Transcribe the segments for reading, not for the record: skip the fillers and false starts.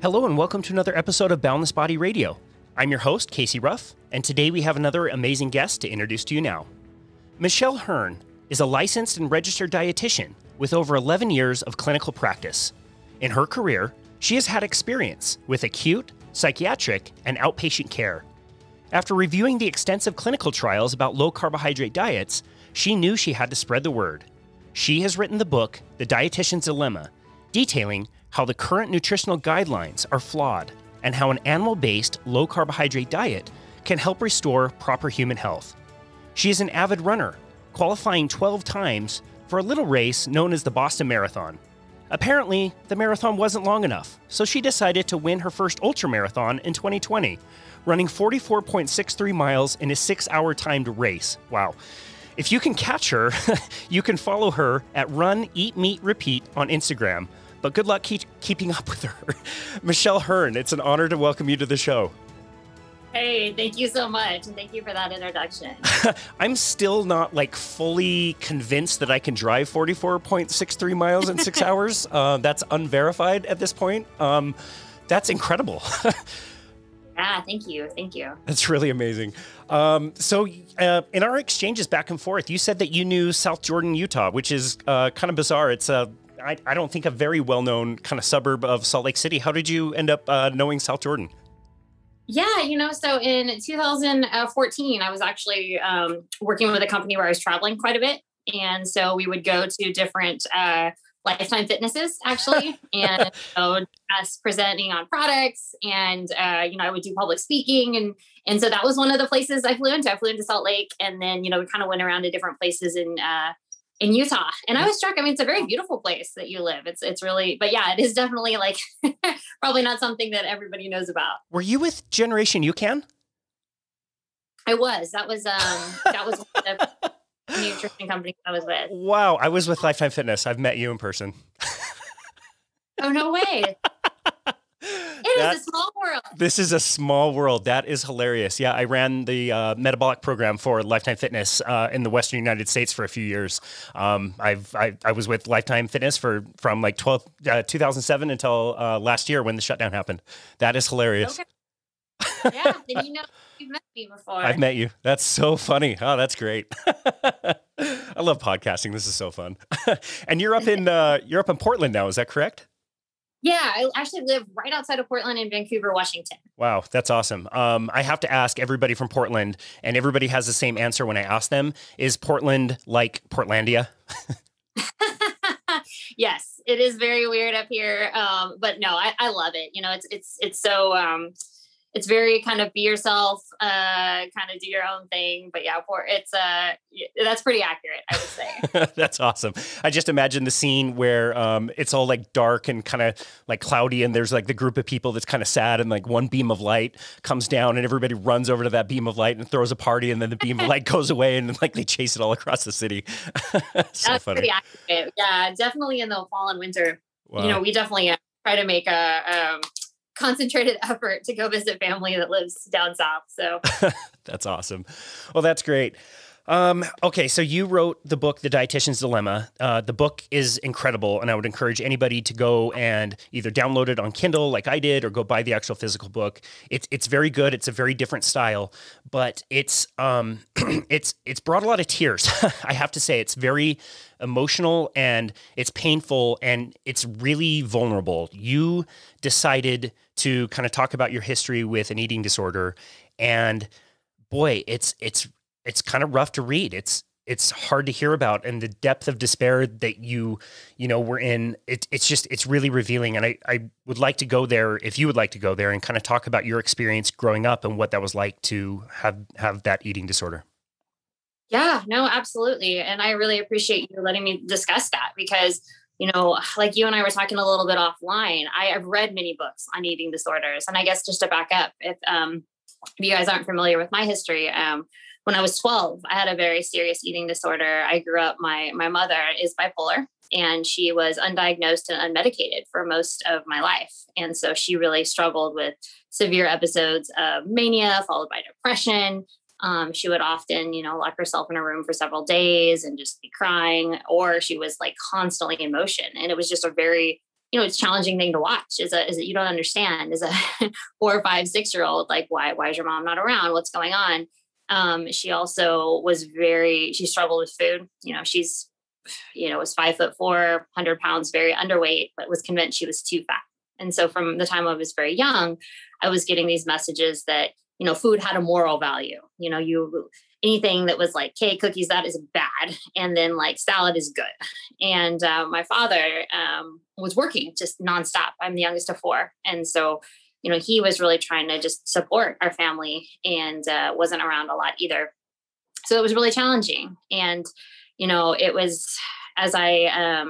Hello and welcome to another episode of Boundless Body Radio. I'm your host, Casey Ruff, and today we have another amazing guest to introduce to you now. Michelle Hurn is a licensed and registered dietitian with over 11 years of clinical practice. In her career, she has had experience with acute, psychiatric, and outpatient care. After reviewing the extensive clinical trials about low-carbohydrate diets, she knew she had to spread the word. She has written the book, The Dietician's Dilemma, detailing how the current nutritional guidelines are flawed and how an animal-based low-carbohydrate diet can help restore proper human health. She is an avid runner, qualifying 12 times for a little race known as the Boston Marathon. Apparently, the marathon wasn't long enough, so she decided to win her first ultramarathon in 2020, running 44.63 miles in a 6-hour timed race. Wow. If you can catch her, you can follow her at Run, Eat, Meet, Repeat on Instagram. But good luck keeping up with her. Michelle Hurn, it's an honor to welcome you to the show. Hey, thank you so much. And thank you for that introduction. I'm still not fully convinced that I can drive 44.63 miles in 6 hours. That's unverified at this point. That's incredible. Yeah, thank you. Thank you. That's really amazing. So in our exchanges back and forth, you said that you knew South Jordan, Utah, which is kind of bizarre. It's I don't think a very well-known kind of suburb of Salt Lake City. How did you end up knowing South Jordan? Yeah, so in 2014, I was actually working with a company where I was traveling quite a bit. And so we would go to different Lifetime Fitnesses, actually, and us presenting on products. And, I would do public speaking. And so that was one of the places I flew into. I flew into Salt Lake. And then, we kind of went around to different places in Utah. And I was struck. I mean, it's a very beautiful place that you live. It's really, but yeah, it is definitely probably not something that everybody knows about. Were you with Generation UCAN? I was. That was one of the nutrition companies I was with. Wow. I was with Lifetime Fitness. I've met you in person. Oh, no way. It is a small world. This is a small world. That is hilarious. Yeah, I ran the metabolic program for Lifetime Fitness in the Western United States for a few years. I was with Lifetime Fitness from 2007 until last year when the shutdown happened. That is hilarious. Okay. Yeah, then you've met me before. I've met you. That's so funny. Oh, that's great. I love podcasting. This is so fun. And you're up in Portland now. Is that correct? Yeah, I actually live right outside of Portland in Vancouver, Washington. Wow, that's awesome. I have to ask everybody from Portland, and everybody has the same answer when I ask them, is Portland like Portlandia? Yes, it is very weird up here. But no, I love it. It's so, it's very kind of be yourself, kind of do your own thing. But yeah, that's pretty accurate, I would say. That's awesome. I just imagine the scene where it's all dark and kind of cloudy, and there's the group of people that's kind of sad, and one beam of light comes down, and everybody runs over to that beam of light and throws a party, and then the beam of light goes away, and they chase it all across the city. So that's funny. Pretty accurate. Yeah, definitely in the fall and winter. Wow. We definitely try to make a concentrated effort to go visit family that lives down south. So that's awesome. Well, that's great. Okay, so you wrote the book, The Dietician's Dilemma. The book is incredible, and I would encourage anybody to go and either download it on Kindle like I did, or go buy the actual physical book. It's very good. It's a very different style, but it's brought a lot of tears. I have to say, it's very emotional, and it's painful, and it's really vulnerable. You decided to kind of talk about your history with an eating disorder, and boy, it's kind of rough to read. It's hard to hear about, and the depth of despair that you were in. It's really revealing. And I would like to go there, if you would like to go there, and kind of talk about your experience growing up and what that was like to have that eating disorder. Yeah, no, absolutely. And I really appreciate you letting me discuss that, because, like you and I were talking a little bit offline, I've read many books on eating disorders. And I guess just to back up, if you guys aren't familiar with my history, when I was 12, I had a very serious eating disorder. I grew up, my mother is bipolar, and she was undiagnosed and unmedicated for most of my life. And so she really struggled with severe episodes of mania followed by depression. She would often, lock herself in a room for several days and just be crying, or she was constantly in motion. And it was just a very it's a challenging thing to watch is a, you don't understand as a 4, 5, 6-year-old, like, why is your mom not around? What's going on? She also she struggled with food. She's, was 5'4", 100 pounds, very underweight, but was convinced she was too fat. And so from the time I was very young, I was getting these messages that, food had a moral value. Anything that was like cake, cookies, that is bad. And then like salad is good. And my father was working just nonstop. I'm the youngest of 4. And so, he was really trying to just support our family and wasn't around a lot either. So it was really challenging. And, it was as I,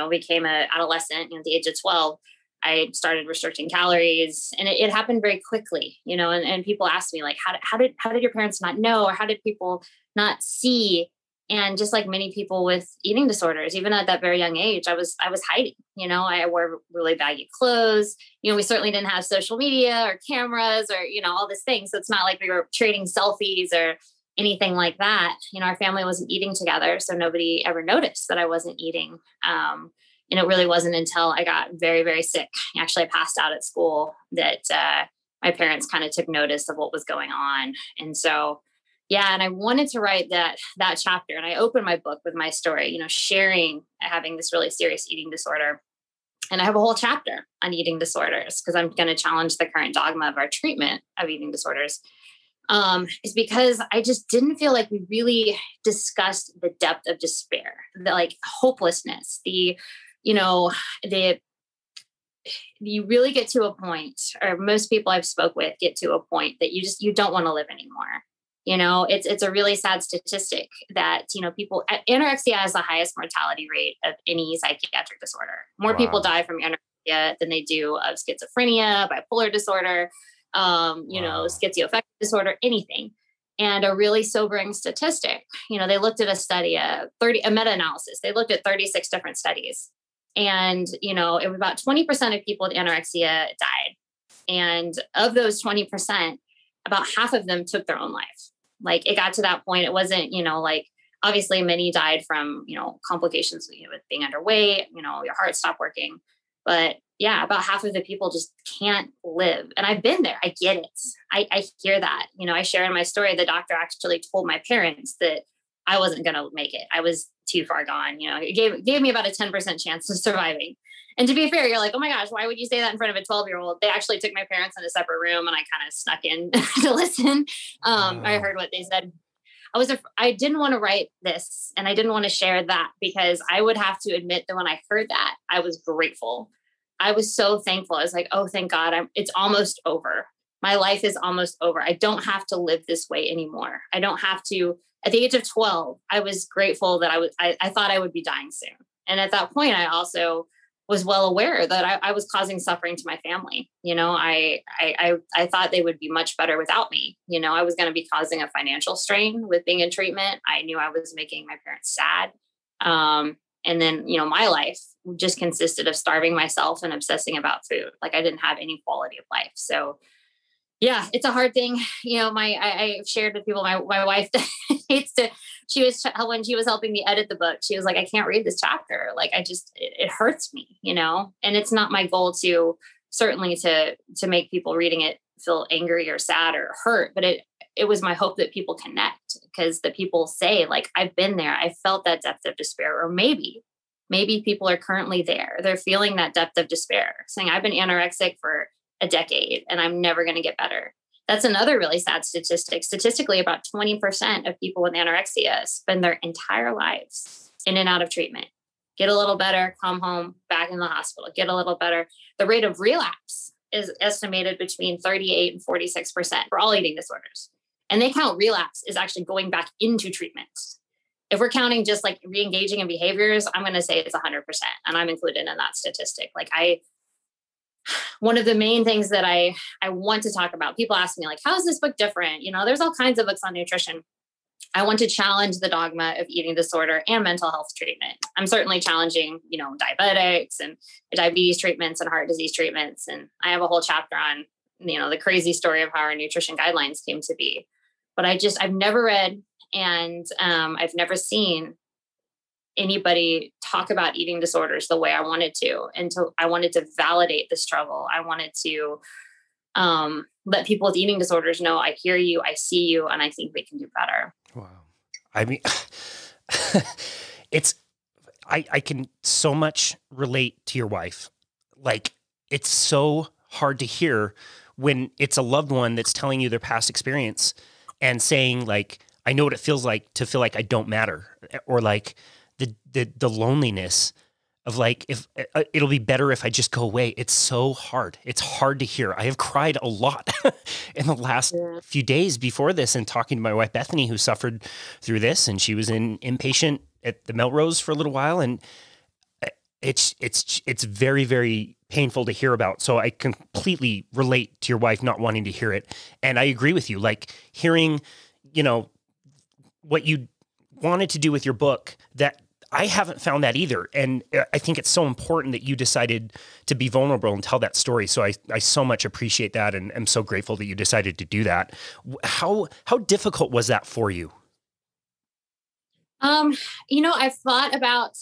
became an adolescent, at the age of 12, I started restricting calories, and it happened very quickly, and people ask me like, how did your parents not know? Or how did people not see? And just like many people with eating disorders, even at that very young age, I was hiding, I wore really baggy clothes. We certainly didn't have social media or cameras or, all this thing. So it's not like we were trading selfies or anything like that. Our family wasn't eating together. So nobody ever noticed that I wasn't eating. And it really wasn't until I got very, very sick. Actually, I passed out at school that my parents kind of took notice of what was going on. And so, and I wanted to write that chapter. And I opened my book with my story, sharing having this really serious eating disorder. And I have a whole chapter on eating disorders because I'm going to challenge the current dogma of our treatment of eating disorders. Is because I just didn't feel like we really discussed the depth of despair, the like hopelessness, you really get to a point, or most people I've spoke with get to a point that you don't want to live anymore. It's a really sad statistic that, people, anorexia has the highest mortality rate of any psychiatric disorder. More people die from anorexia than they do of schizophrenia, bipolar disorder, schizoaffective disorder, anything. And a really sobering statistic, they looked at a meta-analysis. They looked at 36 different studies. And, it was about 20% of people with anorexia died. And of those 20%, about half of them took their own life. Like it got to that point. It wasn't, obviously many died from, complications with being underweight, your heart stopped working. But about half of the people just can't live. And I've been there. I get it. I hear that. I share in my story, the doctor actually told my parents that I wasn't going to make it. I was too far gone. It gave me about a 10% chance of surviving. And to be fair, you're like, oh my gosh, why would you say that in front of a 12-year-old? They actually took my parents in a separate room and I kind of snuck in to listen. I heard what they said. I didn't want to write this and I didn't want to share that because I would have to admit that when I heard that, I was grateful. I was so thankful. I was like, oh, thank God, it's almost over. My life is almost over. I don't have to live this way anymore. I don't have to. At the age of 12, I was grateful that I thought I would be dying soon. And at that point, I also was well aware that I was causing suffering to my family. I thought they would be much better without me. I was going to be causing a financial strain with being in treatment. I knew I was making my parents sad. And then, my life just consisted of starving myself and obsessing about food. Like I didn't have any quality of life. So it's a hard thing. I shared with people, my wife when she was helping me edit the book, she was like, I can't read this chapter. Like, it hurts me, and it's not my goal to make people reading it feel angry or sad or hurt, but it was my hope that people connect because the people say like, I've been there. I felt that depth of despair, or maybe people are currently there. They're feeling that depth of despair saying I've been anorexic for a decade and I'm never going to get better. That's another really sad statistic. Statistically, about 20% of people with anorexia spend their entire lives in and out of treatment. Get a little better, come home, back in the hospital, get a little better. The rate of relapse is estimated between 38 and 46% for all eating disorders. And they count relapse as actually going back into treatment. If we're counting just like re-engaging in behaviors, I'm going to say it's 100%. And I'm included in that statistic. One of the main things that I want to talk about, people ask me like, how is this book different? There's all kinds of books on nutrition. I want to challenge the dogma of eating disorder and mental health treatment. I'm certainly challenging, diabetics and diabetes treatments and heart disease treatments. And I have a whole chapter on, the crazy story of how our nutrition guidelines came to be. But I've never read and I've never seen anybody talk about eating disorders the way I wanted to. And so I wanted to validate the struggle. I wanted to let people with eating disorders know I hear you, I see you, and I think we can do better. Wow. I mean, I can so much relate to your wife. Like, it's so hard to hear when it's a loved one that's telling you their past experience and saying, like, I know what it feels like to feel like I don't matter, or like the loneliness of like, if it'll be better if I just go away. It's so hard. It's hard to hear. I have cried a lot in the last few days before this, and talking to my wife, Bethany, who suffered through this, and she was inpatient at the Melrose for a little while. And it's very, very painful to hear about. So I completely relate to your wife not wanting to hear it. And I agree with you, like hearing, what you wanted to do with your book, that I haven't found that either. And I think it's so important that you decided to be vulnerable and tell that story. So I so much appreciate that. And I'm so grateful that you decided to do that. How difficult was that for you? I've thought about,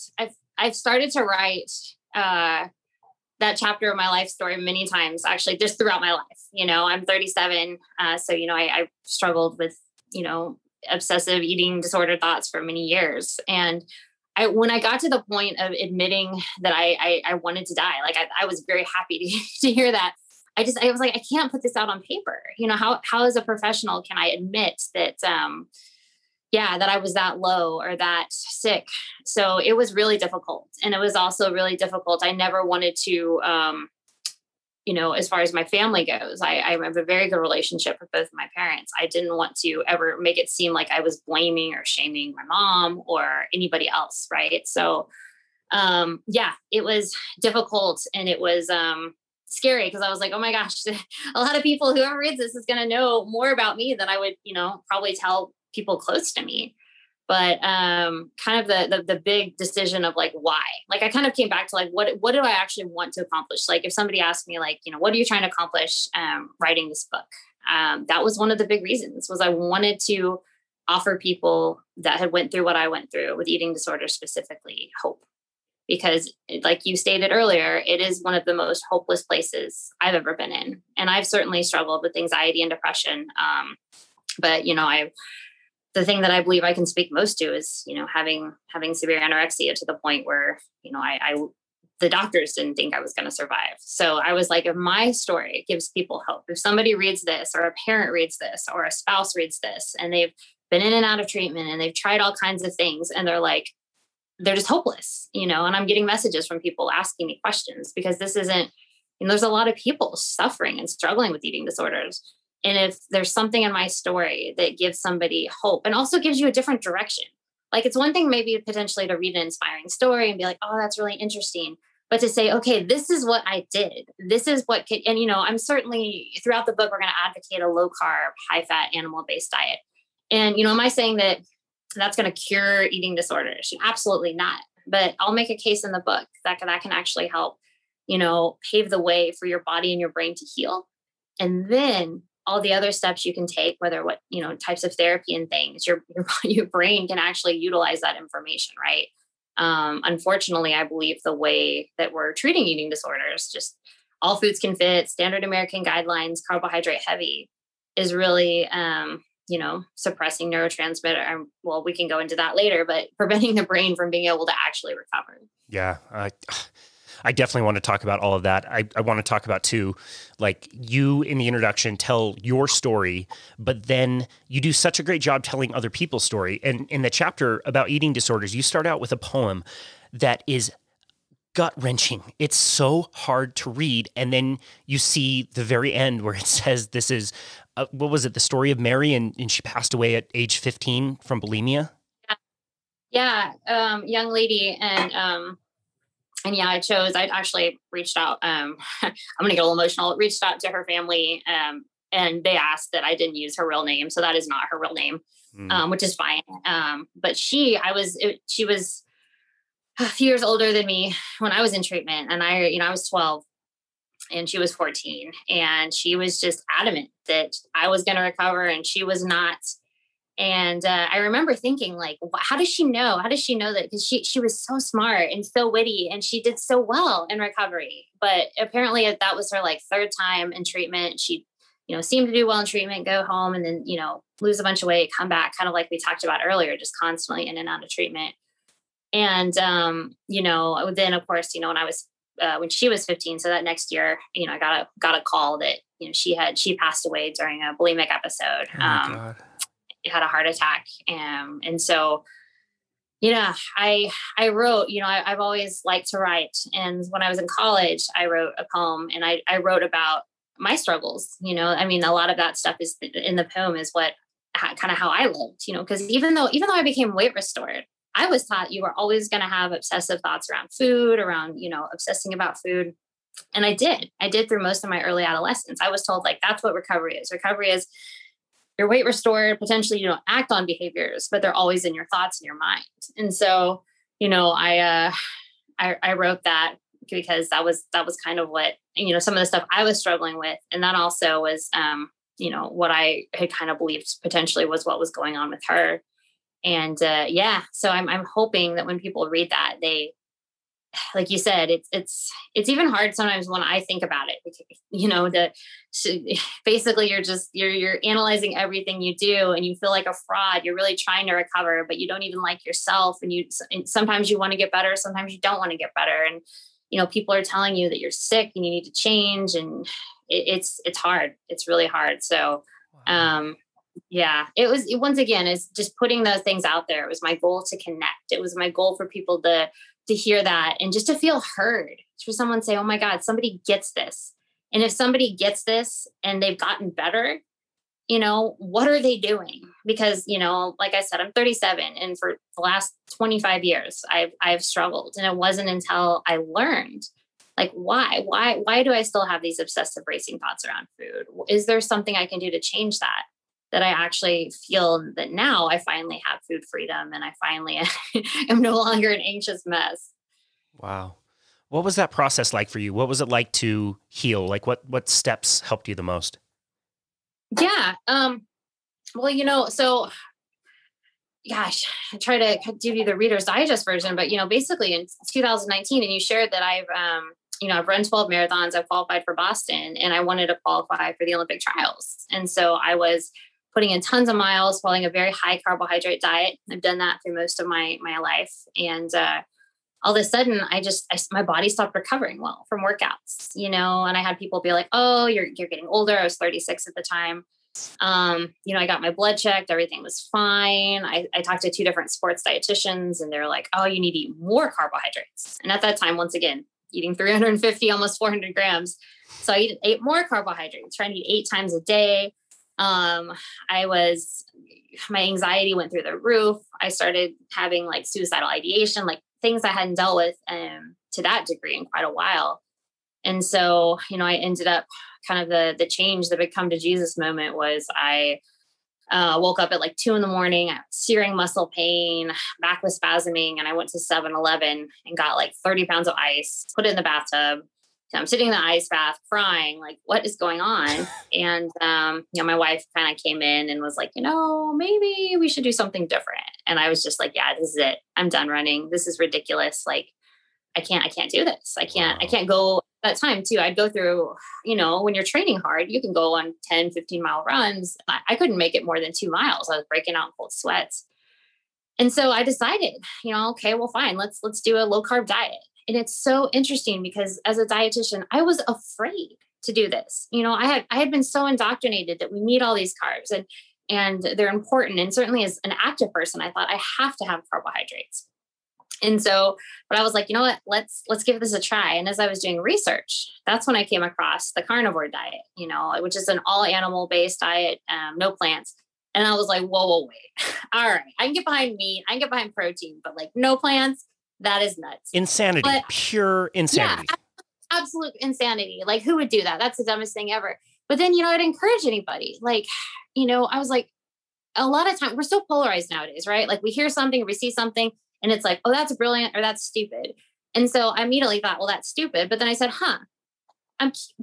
I've started to write, that chapter of my life story many times, actually, just throughout my life. I'm 37. So, I struggled with, obsessive eating disorder thoughts for many years. And when I got to the point of admitting that I wanted to die, like I was very happy to hear that. I was like, I can't put this out on paper. How as a professional can I admit that, that I was that low or that sick? So it was really difficult. And it was also really difficult. I never wanted to, as far as my family goes, I have a very good relationship with both of my parents. I didn't want to ever make it seem like I was blaming or shaming my mom or anybody else. Right. So, it was difficult, and it was, scary, because I was like, oh my gosh, a lot of people, whoever reads this is going to know more about me than I would, probably tell people close to me. But kind of the big decision of like, why? Like, I kind of came back to like, what do I actually want to accomplish? Like, if somebody asked me, like, what are you trying to accomplish writing this book? That was one of the big reasons, was I wanted to offer people that had went through what I went through with eating disorder specifically hope. Because like you stated earlier, it is one of the most hopeless places I've ever been in. And I've certainly struggled with anxiety and depression. But, the thing that I believe I can speak most to is, having severe anorexia to the point where, the doctors didn't think I was going to survive. So I was like, if my story gives people hope, if somebody reads this, or a parent reads this, or a spouse reads this, and they've been in and out of treatment and they've tried all kinds of things, and they're just hopeless, and I'm getting messages from people asking me questions, because this isn't, there's a lot of people suffering and struggling with eating disorders. And if there's something in my story that gives somebody hope and also gives you a different direction, like, it's one thing maybe potentially to read an inspiring story and be like, oh, that's really interesting. But to say, okay, this is what I did. This is what could, and, I'm certainly throughout the book, we're going to advocate a low carb, high fat, animal-based diet. And, am I saying that that's going to cure eating disorders? Absolutely not. But I'll make a case in the book that can actually help, pave the way for your body and your brain to heal. And then all the other steps you can take, whether what, types of therapy and things, your brain can actually utilize that information. Right. Unfortunately, I believe the way that we're treating eating disorders, just all foods can fit, standard American guidelines, carbohydrate heavy, is really, suppressing neurotransmitter. Well, we can go into that later, but preventing the brain from being able to actually recover. Yeah. I definitely want to talk about all of that. I want to talk about too, like, you in the introduction tell your story, but then you do such a great job telling other people's story. And in the chapter about eating disorders, you start out with a poem that is gut-wrenching. It's so hard to read. And then you see the very end where it says this is, what was it? The story of Mary, and she passed away at age 15 from bulimia. Yeah. Young lady. And yeah, I actually reached out. I'm going to get a little emotional. Reached out to her family, and they asked that I didn't use her real name. So that is not her real name, which is fine. But she was a few years older than me when I was in treatment, and I was 12 and she was 14, and she was just adamant that I was going to recover, and she was not And I remember thinking, like, how does she know? How does she know that? Because she was so smart and so witty, and she did so well in recovery. But apparently that was her like third time in treatment. She, seemed to do well in treatment, go home, and then, lose a bunch of weight, come back, kind of like we talked about earlier, just constantly in and out of treatment. And, then of course, when I was, when she was 15, so that next year, I got a call that, she passed away during a bulimic episode. Oh my God. Had a heart attack. And so, I wrote, I've always liked to write. And when I was in college, I wrote a poem, and I wrote about my struggles. A lot of that stuff is in the poem is kind of how I lived, because even though I became weight restored, I was taught you were always going to have obsessive thoughts around food, around, obsessing about food. And I did through most of my early adolescence. I was told, like, that's what recovery is. Recovery is you're weight restored. Potentially you don't act on behaviors, but they're always in your thoughts and your mind. And so, I wrote that because that was kind of what, some of the stuff I was struggling with. And that also was, what I had kind of believed potentially was what was going on with her. And, so I'm hoping that when people read that, they, like you said, it's even hard sometimes when I think about it, basically you're analyzing everything you do, and you feel like a fraud. You're really trying to recover, but you don't even like yourself. And sometimes you want to get better. Sometimes you don't want to get better. And, people are telling you that you're sick and you need to change. And it's hard. It's really hard. So, it was, once again, is just putting those things out there. It was my goal to connect. It was my goal for people to hear that, and just to feel heard, for someone to say, oh my God, somebody gets this. And if somebody gets this and they've gotten better, what are they doing? Because, like I said, I'm 37, and for the last 25 years, I've struggled. And it wasn't until I learned, like, why do I still have these obsessive racing thoughts around food? Is there something I can do to change that I actually feel that now I finally have food freedom, and I finally am no longer an anxious mess. Wow. What was that process like for you? What was it like to heal? Like what steps helped you the most? Yeah. Well, so gosh, I try to give you the Reader's Digest version, but, basically in 2019, and you shared that I've run 12 marathons, I've qualified for Boston, and I wanted to qualify for the Olympic trials. And so I was putting in tons of miles, following a very high carbohydrate diet. I've done that through most of my life. And, all of a sudden my body stopped recovering well from workouts, and I had people be like, oh, you're getting older. I was 36 at the time. I got my blood checked. Everything was fine. I talked to 2 different sports dietitians, and they're like, oh, you need to eat more carbohydrates. And at that time, once again, eating 350, almost 400 grams. So I ate more carbohydrates, trying to eat 8 times a day. My anxiety went through the roof. I started having like suicidal ideation, like things I hadn't dealt with to that degree in quite a while. And so, I ended up kind of the change, the big come to Jesus moment was I woke up at like 2 a.m. I had searing muscle pain, back was spasming, and I went to 7-Eleven and got like 30 pounds of ice, put it in the bathtub. So I'm sitting in the ice bath crying, like, what is going on? And, my wife kind of came in and was like, maybe we should do something different. And I was just like, yeah, this is it. I'm done running. This is ridiculous. Like, I can't do this. I can't go at that time too. I'd go through, when you're training hard, you can go on 10, 15 mile runs. I couldn't make it more than 2 miles. I was breaking out in cold sweats. And so I decided, okay, well, fine, let's do a low carb diet. And it's so interesting because as a dietitian, I was afraid to do this. I had been so indoctrinated that we need all these carbs and they're important. And certainly as an active person, I thought I have to have carbohydrates. And so, but I was like, you know what, let's give this a try. And as I was doing research, that's when I came across the carnivore diet, which is an all animal based diet, no plants. And I was like, whoa, wait. All right. I can get behind meat. I can get behind protein, but like no plants, that is nuts. Insanity, pure insanity. Yeah, absolute insanity. Like who would do that? That's the dumbest thing ever. But then, I'd encourage anybody. Like, I was like, a lot of times we're so polarized nowadays, right? Like we hear something or we see something and it's like, oh, that's brilliant or that's stupid. And so I immediately thought, well, that's stupid. But then I said,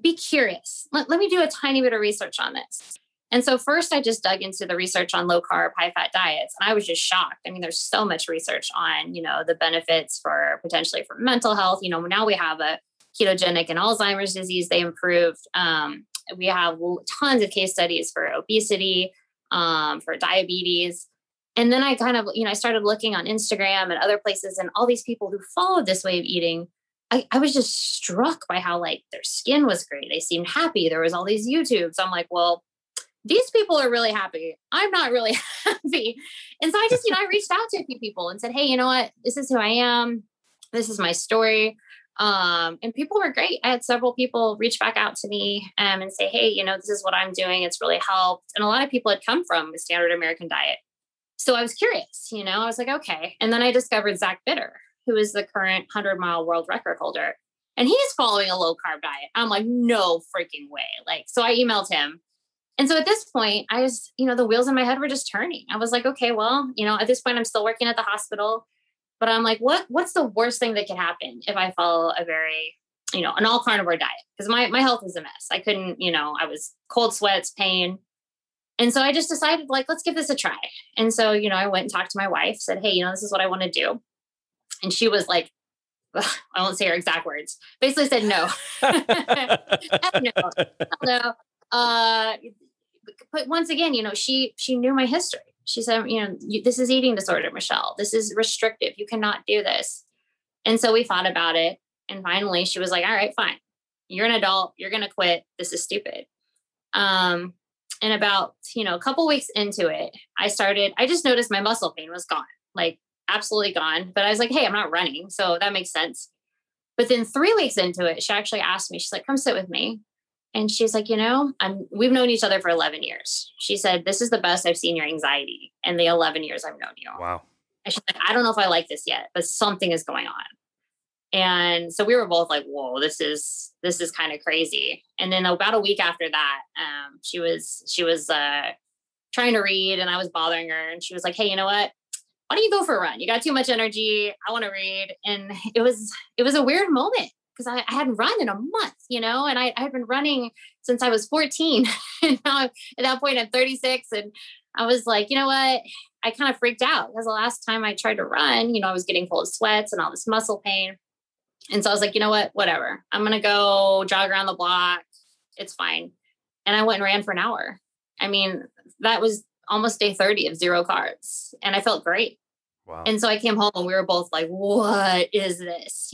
be curious. Let me do a tiny bit of research on this. And so first I just dug into the research on low carb, high fat diets. And I was just shocked. I mean, there's so much research on, the benefits for potentially for mental health. Now we have a ketogenic and Alzheimer's disease. They improved. We have tons of case studies for obesity, for diabetes. And then I kind of, I started looking on Instagram and other places, and all these people who followed this way of eating, I was just struck by how like their skin was great. They seemed happy. There was all these YouTubes. I'm like, well, these people are really happy. I'm not really happy. And so I just, I reached out to a few people and said, hey, you know what? This is who I am. This is my story. And people were great. I had several people reach back out to me and say, hey, this is what I'm doing. It's really helped. And a lot of people had come from the standard American diet. So I was curious, I was like, okay. And then I discovered Zach Bitter, who is the current 100-mile world record holder. And he's following a low carb diet. I'm like, no freaking way. So I emailed him. And so at this point, I was, the wheels in my head were just turning. I was like, okay, well, at this point, I'm still working at the hospital. But I'm like, what's the worst thing that could happen if I follow a very, an all carnivore diet? Because my health was a mess. I couldn't, I was cold sweats, pain. And so I just decided, let's give this a try. And so, I went and talked to my wife, said, hey, this is what I want to do. And she was like, I won't say her exact words, basically said no. No. But once again, she knew my history. She said, this is eating disorder, Michelle. This is restrictive. You cannot do this. And so we thought about it. And finally she was like, all right, fine. You're an adult. You're going to quit. This is stupid. And about, a couple weeks into it, I just noticed my muscle pain was gone, absolutely gone. But I was like, hey, I'm not running. So that makes sense. But then 3 weeks into it, she actually asked me, she's like, come sit with me. And she's like, we've known each other for 11 years. She said, this is the best I've seen your anxiety in the 11 years I've known you. Wow. And she's like, I don't know if I like this yet, but something is going on. And so we were both like, whoa, this is kind of crazy. And then about a week after that, she was trying to read and I was bothering her. And she was like, hey, you know what? Why don't you go for a run? You got too much energy. I want to read. And it was a weird moment because I hadn't run in a month, and I had been running since I was 14. And now at that point I'm 36. And I was like, you know what? I kind of freaked out because the last time I tried to run, I was getting cold sweats and all this muscle pain. And so I was like, you know what, whatever. I'm going to go jog around the block. It's fine. And I went and ran for an hour. I mean, that was almost day 30 of 0 carbs. And I felt great. Wow. And so I came home and we were both like, what is this?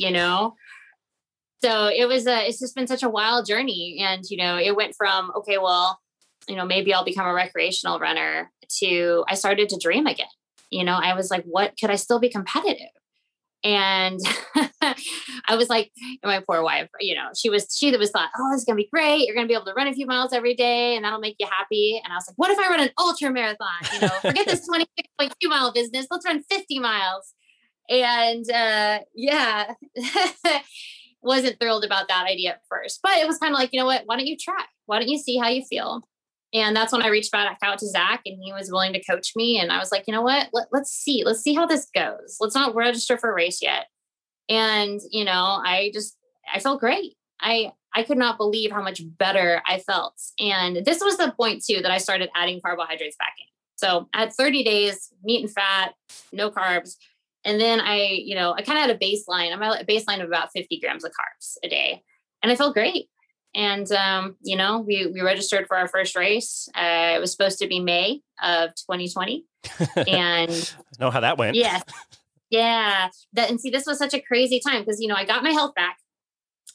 So it's just been such a wild journey. And, it went from, okay, well, maybe I'll become a recreational runner to I started to dream again. I was like, what could I still be competitive? And I was like, my poor wife, she thought, oh, this is going to be great. You're going to be able to run a few miles every day and that'll make you happy. And I was like, what if I run an ultra marathon? Forget this 26.2 mile business. Let's run 50 miles. And, yeah, wasn't thrilled about that idea at first, but it was kind of like, you know what, why don't you try? Why don't you see how you feel? And that's when I reached back out to Zach and he was willing to coach me. And I was like, you know what, let's see how this goes. Let's not register for a race yet. And, I felt great. I could not believe how much better I felt. And this was the point too, that I started adding carbohydrates back in. So I had 30 days, meat and fat, no carbs. And then I kind of had a baseline. I'm at a baseline of about 50 grams of carbs a day. And I felt great. And, we registered for our first race. It was supposed to be May of 2020. And I know how that went. Yeah. Yeah. This was such a crazy time because, I got my health back.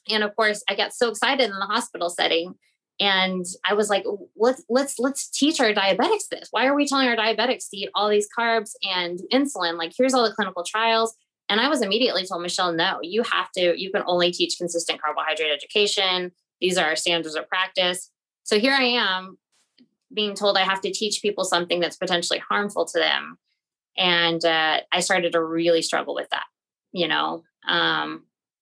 And of course I got so excited in the hospital setting. And I was like, let's teach our diabetics this. Why are we telling our diabetics to eat all these carbs and insulin? Here's all the clinical trials. And I was immediately told, Michelle, no, you can only teach consistent carbohydrate education. These are our standards of practice. So here I am being told I have to teach people something that's potentially harmful to them. And I started to really struggle with that,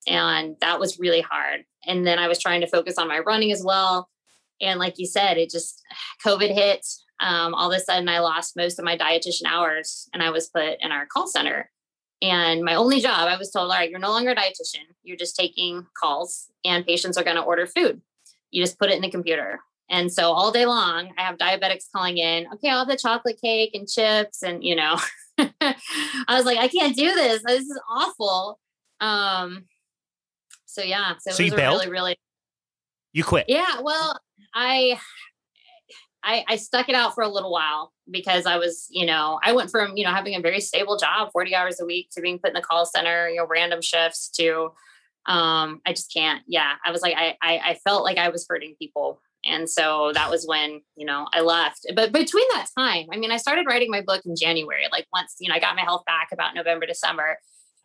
and that was really hard. And then I was trying to focus on my running as well. And like you said, COVID hit. All of a sudden I lost most of my dietitian hours and I was put in our call center. And my only job, I was told, all right, you're no longer a dietitian. You're just taking calls and patients are going to order food. You just put it in the computer. And so all day long, I have diabetics calling in, okay, I'll have the chocolate cake and chips. And, I was like, I can't do this. This is awful. So yeah, so So it you was a bailed? really, really, You quit? yeah, well, I stuck it out for a little while because I was, I went from, having a very stable job, 40 hours a week, to being put in the call center, random shifts, to, I just can't. Yeah. I was like, I felt like I was hurting people. And so that was when, I left. But between that time, I mean, I started writing my book in January, like once, I got my health back about November, December.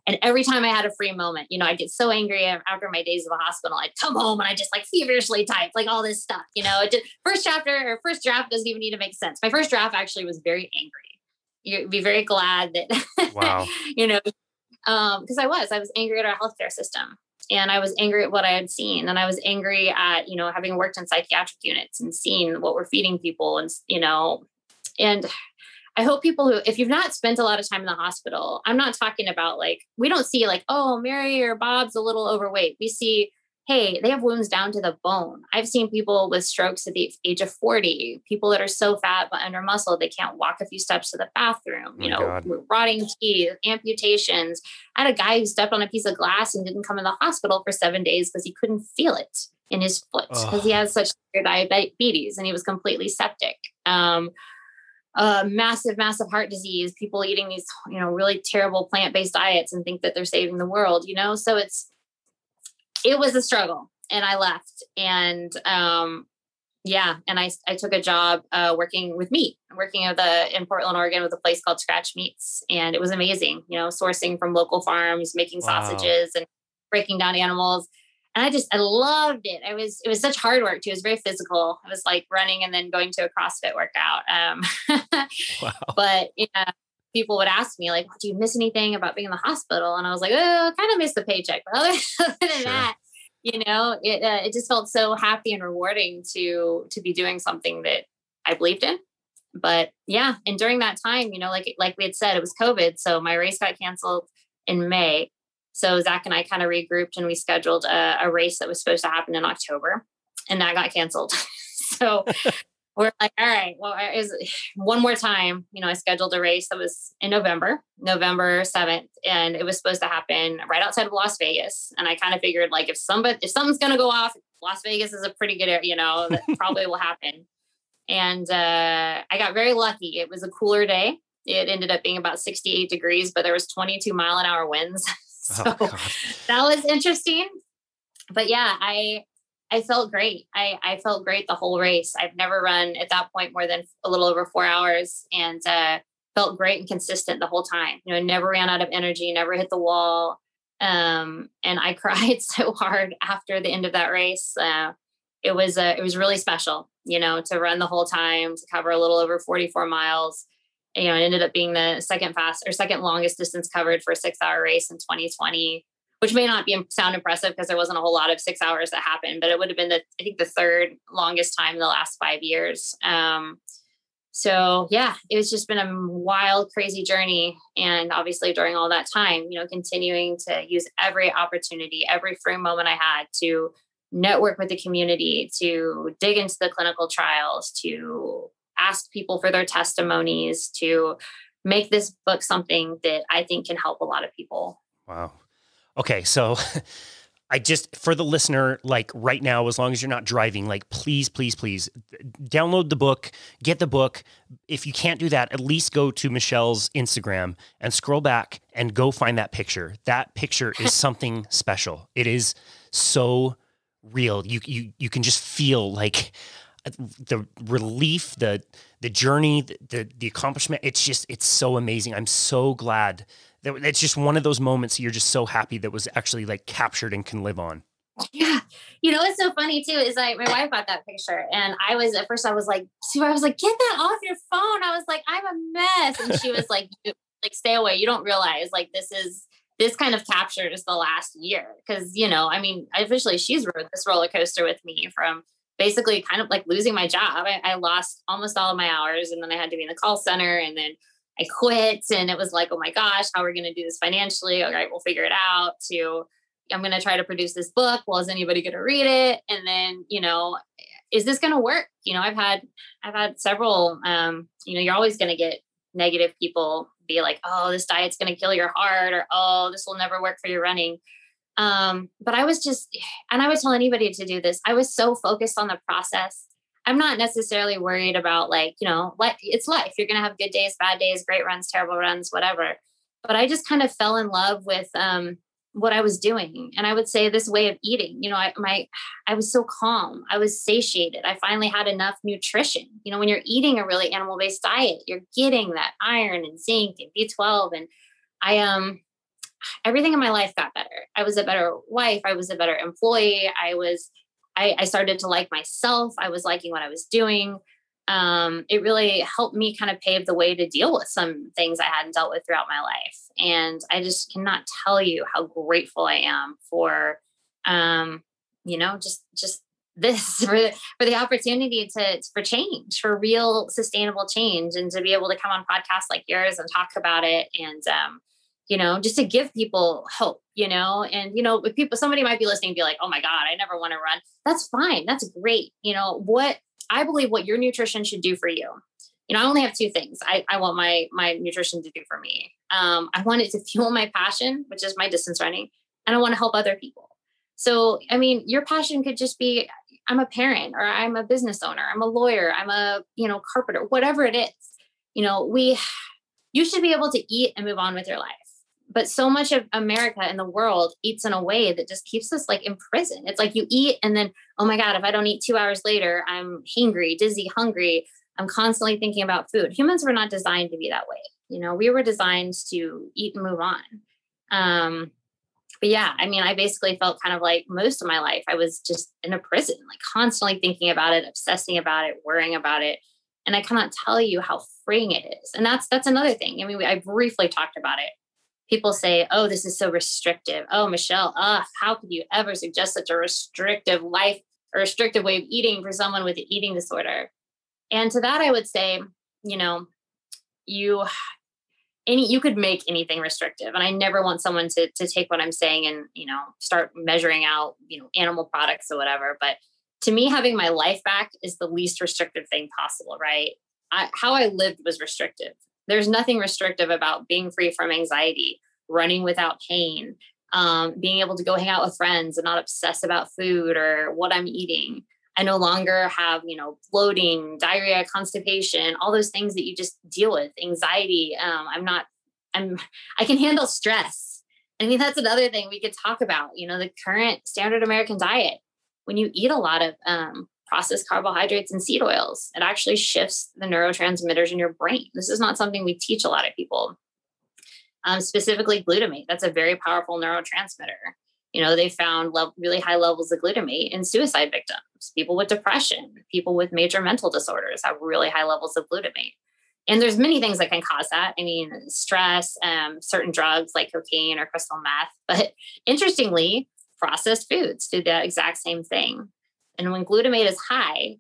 And every time I had a free moment, I'd get so angry after my days of the hospital. I'd come home and I just like feverishly type like all this stuff, first draft doesn't even need to make sense. My first draft actually was very angry. You'd be very glad that, Wow. because I was angry at our healthcare system, and I was angry at what I had seen. And I was angry at, having worked in psychiatric units and seen what we're feeding people, and I hope people who, if you've not spent a lot of time in the hospital, I'm not talking about like, we don't see like, oh, Mary or Bob's a little overweight. We see, hey, they have wounds down to the bone. I've seen people with strokes at the age of 40, people that are so fat but under muscle, they can't walk a few steps to the bathroom, rotting teeth, amputations. I had a guy who stepped on a piece of glass and didn't come in the hospital for 7 days because he couldn't feel it in his foot because he has such severe diabetes and he was completely septic. Massive heart disease, people eating these, really terrible plant-based diets and think that they're saving the world, so it was a struggle, and I left. And, and I took a job, working with meat, in Portland, Oregon, with a place called Scratch Meats. And it was amazing, sourcing from local farms, making sausages and breaking down animals. And I loved it. It was such hard work too. It was very physical. It was like running and then going to a CrossFit workout. Wow. But people would ask me like, do you miss anything about being in the hospital? And I was like, oh, I kind of miss the paycheck. But other than that, it just felt so happy and rewarding to be doing something that I believed in. But yeah. And during that time, like we had said, it was COVID. So my race got canceled in May. So Zach and I kind of regrouped and we scheduled a race that was supposed to happen in October, and that got canceled. So we're like, all right, well, one more time, I scheduled a race that was in November 7th, and it was supposed to happen right outside of Las Vegas. And I kind of figured like, if something's going to go off, Las Vegas is a pretty good area, that probably will happen. And I got very lucky. It was a cooler day. It ended up being about 68 degrees, but there was 22-mile-an-hour winds. So that was interesting. But yeah, I felt great. I felt great the whole race. I've never run at that point more than a little over 4 hours, and felt great and consistent the whole time. Never ran out of energy, never hit the wall. And I cried so hard after the end of that race. It was really special, to run the whole time, to cover a little over 44 miles. It ended up being the second longest distance covered for a 6-hour race in 2020, which may not sound impressive because there wasn't a whole lot of 6 hours that happened, but it would have been the third longest time in the last 5 years. So yeah, it's just been a wild, crazy journey. And obviously during all that time, continuing to use every opportunity, every free moment I had to network with the community, to dig into the clinical trials, to ask people for their testimonies, to make this book something that I think can help a lot of people. Wow. Okay. So for the listener, like right now, as long as you're not driving, like please download the book, get the book. If you can't do that, at least go to Michelle's Instagram and scroll back and go find that picture. That picture is something special. It is so real. You can just feel like the relief, the journey, the accomplishment. It's so amazing. I'm so glad that it's just one of those moments you're just so happy that was actually like captured and can live on. Yeah. What's so funny too is like my wife got that picture, and at first I was like, get that off your phone. I was like, I'm a mess. And she was like, stay away. You don't realize like this kind of captures the last year. Cause officially she's rode this roller coaster with me from basically kind of like losing my job. I lost almost all of my hours, and then I had to be in the call center, and then I quit, and it was like, oh my gosh, how are we going to do this financially? All right, we'll figure it out. I'm going to try to produce this book. Well, is anybody going to read it? And then, is this going to work? I've had several, you're always going to get negative people be like, oh, this diet's going to kill your heart, or, oh, this will never work for your running. But I was and I would tell anybody to do this. I was so focused on the process. I'm not necessarily worried about it's life. You're going to have good days, bad days, great runs, terrible runs, whatever. But I just kind of fell in love with, what I was doing. And I would say this way of eating, I was so calm. I was satiated. I finally had enough nutrition. When you're eating a really animal-based diet, you're getting that iron and zinc and B12. And everything in my life got better. I was a better wife. I was a better employee. I started to like myself. I was liking what I was doing. It really helped me kind of pave the way to deal with some things I hadn't dealt with throughout my life. And I just cannot tell you how grateful I am for, just this, for the opportunity for change, for real sustainable change, and to be able to come on podcasts like yours and talk about it. And, just to give people hope, and, if somebody might be listening and be like, oh my God, I never want to run. That's fine. That's great. I believe what your nutrition should do for you. I only have two things I want my nutrition to do for me. I want it to fuel my passion, which is my distance running, and I want to help other people. So, your passion could just be, I'm a parent, or I'm a business owner, I'm a lawyer, I'm a, carpenter, whatever it is. You should be able to eat and move on with your life. But so much of America and the world eats in a way that just keeps us in prison. It's like you eat and then, oh my God, if I don't eat 2 hours later, I'm hangry, dizzy, hungry. I'm constantly thinking about food. Humans were not designed to be that way. We were designed to eat and move on. But yeah, I basically felt kind of like most of my life, I was just in a prison, constantly thinking about it, obsessing about it, worrying about it. And I cannot tell you how freeing it is. And that's another thing. I briefly talked about it. People say, oh, this is so restrictive. Oh, Michelle, how could you ever suggest such a restrictive life or restrictive way of eating for someone with an eating disorder? And to that, I would say, you could make anything restrictive. And I never want someone to take what I'm saying and, start measuring out, animal products or whatever. But to me, having my life back is the least restrictive thing possible, right? How I lived was restrictive. There's nothing restrictive about being free from anxiety, running without pain, being able to go hang out with friends and not obsess about food or what I'm eating. I no longer have, bloating, diarrhea, constipation, all those things that you just deal with, anxiety. I can handle stress. That's another thing we could talk about, the current standard American diet. When you eat a lot of processed carbohydrates and seed oils, it actually shifts the neurotransmitters in your brain. This is not something we teach a lot of people. Specifically glutamate. That's a very powerful neurotransmitter. They found really high levels of glutamate in suicide victims, people with depression, people with major mental disorders have really high levels of glutamate. And there's many things that can cause that. Stress, certain drugs like cocaine or crystal meth. But interestingly, processed foods do the exact same thing. And when glutamate is high,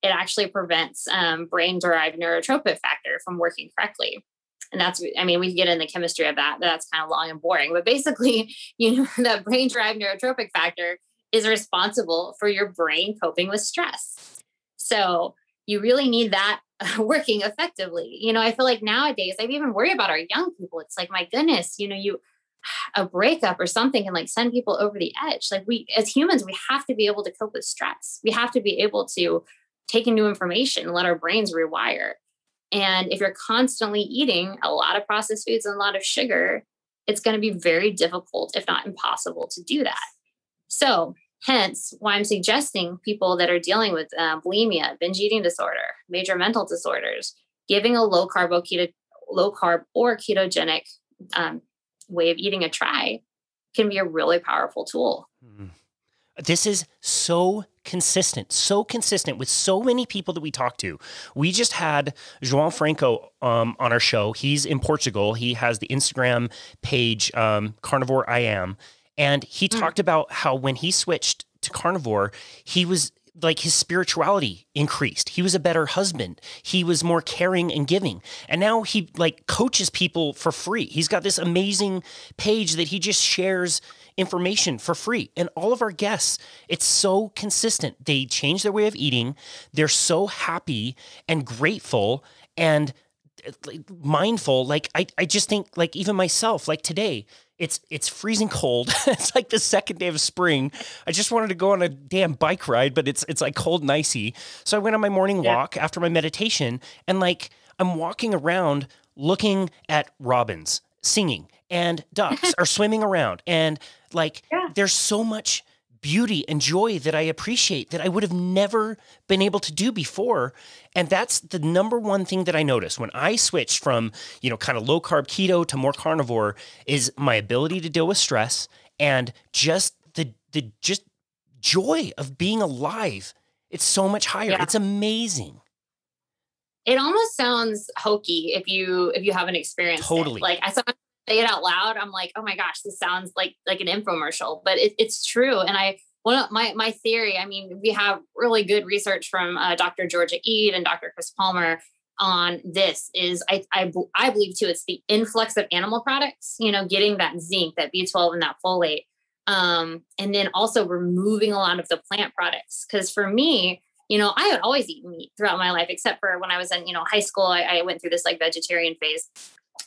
it actually prevents brain-derived neurotrophic factor from working correctly. And that's, we can get in the chemistry of that, but that's kind of long and boring. But basically, that brain-derived neurotrophic factor is responsible for your brain coping with stress. So you really need that working effectively. I feel like nowadays, I even worry about our young people. It's like, my goodness, a breakup or something can send people over the edge. We, as humans, we have to be able to cope with stress. We have to be able to take in new information and let our brains rewire. And if you're constantly eating a lot of processed foods and a lot of sugar, it's going to be very difficult, if not impossible, to do that. So hence why I'm suggesting people that are dealing with bulimia, binge eating disorder, major mental disorders, giving a low carb or ketogenic way of eating a try can be a really powerful tool. This is so consistent with so many people that we talk to. We just had João Franco on our show. He's in Portugal. He has the Instagram page, Carnivore I Am. And he talked about how when he switched to carnivore, he was like his spirituality increased. He was a better husband. He was more caring and giving. And now he like coaches people for free. He's got this amazing page that he just shares information for free. And all of our guests, it's so consistent. They change their way of eating. They're so happy and grateful and mindful. Like I just think like even myself, like today, it's freezing cold. It's like the second day of spring. I just wanted to go on a damn bike ride, but it's like cold and icy. So I went on my morning walk after my meditation, and like I'm walking around looking at robins singing and ducks are swimming around, and like there's so much beauty and joy that I appreciate that I would have never been able to do before. And that's the number one thing that I noticed when I switched from, you know, kind of low carb keto to more carnivore is my ability to deal with stress and just the just joy of being alive. It's so much higher. Yeah. It's amazing. It almost sounds hokey if you haven't experienced it. Like I sometimes say it out loud. I'm like, oh my gosh, this sounds like an infomercial, but it's true. And my theory, I mean, we have really good research from Dr. Georgia Ede and Dr. Chris Palmer on this is I believe too, it's the influx of animal products, you know, getting that zinc, that B12 and that folate. And then also removing a lot of the plant products. Cause for me, you know, I had always eaten meat throughout my life, except for when I was in, you know, high school, I went through this like vegetarian phase.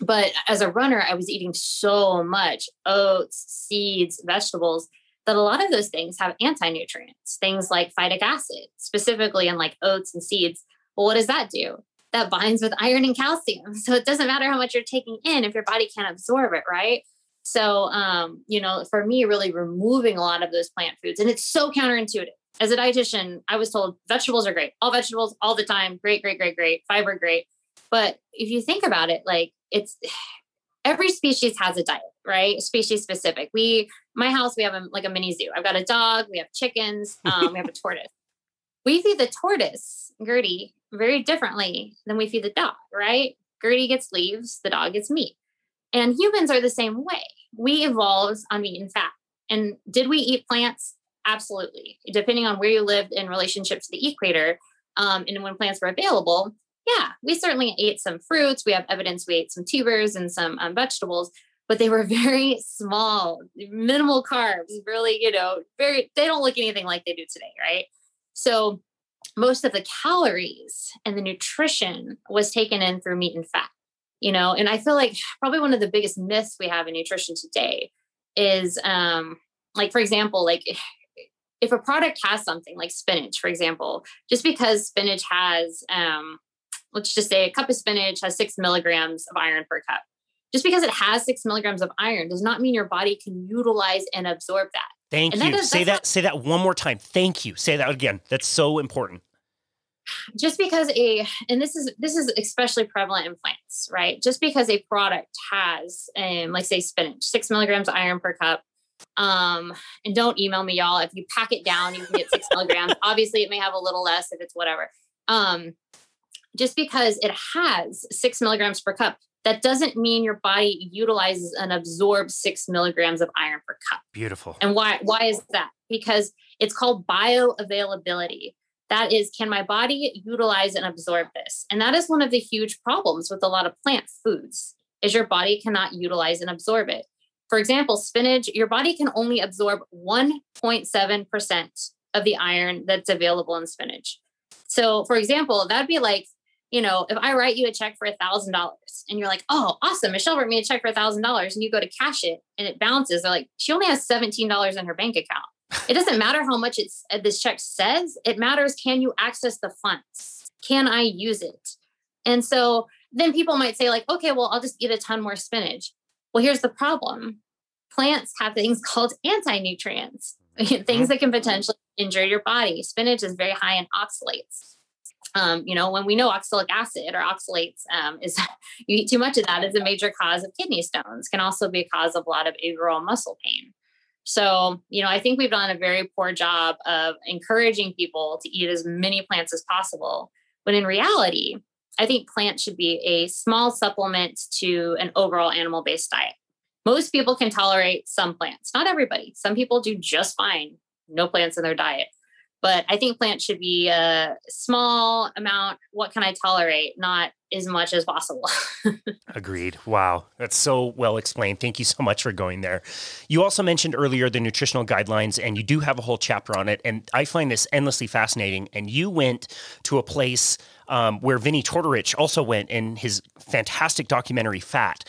But as a runner, I was eating so much oats, seeds, vegetables, that a lot of those things have anti-nutrients, things like phytic acid, specifically in like oats and seeds. Well, what does that do? That binds with iron and calcium. So it doesn't matter how much you're taking in if your body can't absorb it, right? So, you know, for me, really removing a lot of those plant foods, and it's so counterintuitive. As a dietitian, I was told vegetables are great, all vegetables all the time. Great, great, great, great. Fiber, great. But if you think about it, like it's every species has a diet, right? Species specific. My house, we have a mini zoo. I've got a dog, we have chickens, we have a tortoise. We feed the tortoise, Gertie, very differently than we feed the dog, right? Gertie gets leaves, the dog gets meat. And humans are the same way. We evolved on meat and fat. And did we eat plants? Absolutely. Depending on where you lived in relationship to the equator, and when plants were available, yeah, we certainly ate some fruits. We have evidence we ate some tubers and some vegetables, but they were very small, minimal carbs, really, you know, they don't look anything like they do today, right? So most of the calories and the nutrition was taken in through meat and fat, you know, and I feel like probably one of the biggest myths we have in nutrition today is like, for example, like if a product has something like spinach, for example, just because spinach has, let's just say a cup of spinach has 6 milligrams of iron per cup. Just because it has 6 milligrams of iron does not mean your body can utilize and absorb that. Thank you. Say that one more time. Thank you. Say that again. That's so important. Just because and this is especially prevalent in plants, right? Just because a product has, like say spinach, 6 milligrams of iron per cup. And don't email me, y'all. If you pack it down, you can get 6 milligrams. Obviously it may have a little less if it's whatever. Just because it has 6 milligrams per cup, that doesn't mean your body utilizes and absorbs 6 milligrams of iron per cup. Beautiful. And why is that? Because it's called bioavailability. That is, can my body utilize and absorb this? And that is one of the huge problems with a lot of plant foods, is your body cannot utilize and absorb it. For example, spinach, your body can only absorb 1.7% of the iron that's available in spinach. So for example, that'd be like, you know, if I write you a check for $1,000 and you're like, oh, awesome, Michelle wrote me a check for $1,000, and you go to cash it and it bounces, they're like, she only has $17 in her bank account. It doesn't matter how much this check says. It matters, can you access the funds? Can I use it? And so then people might say like, okay, well, I'll just eat a ton more spinach. Well, here's the problem. Plants have things called anti-nutrients, things that can potentially injure your body. Spinach is very high in oxalates. You know, when we know oxalic acid or oxalates is you eat too much of that is a major cause of kidney stones, can also be a cause of a lot of overall muscle pain. So, you know, I think we've done a very poor job of encouraging people to eat as many plants as possible. But in reality, I think plants should be a small supplement to an overall animal-based diet. Most people can tolerate some plants, not everybody. Some people do just fine, no plants in their diet. But I think plants should be a small amount. What can I tolerate? Not as much as possible. Agreed. Wow. That's so well explained. Thank you so much for going there. You also mentioned earlier the nutritional guidelines, and you do have a whole chapter on it. And I find this endlessly fascinating. And you went to a place where Vinnie Tortorich also went in his fantastic documentary, Fat.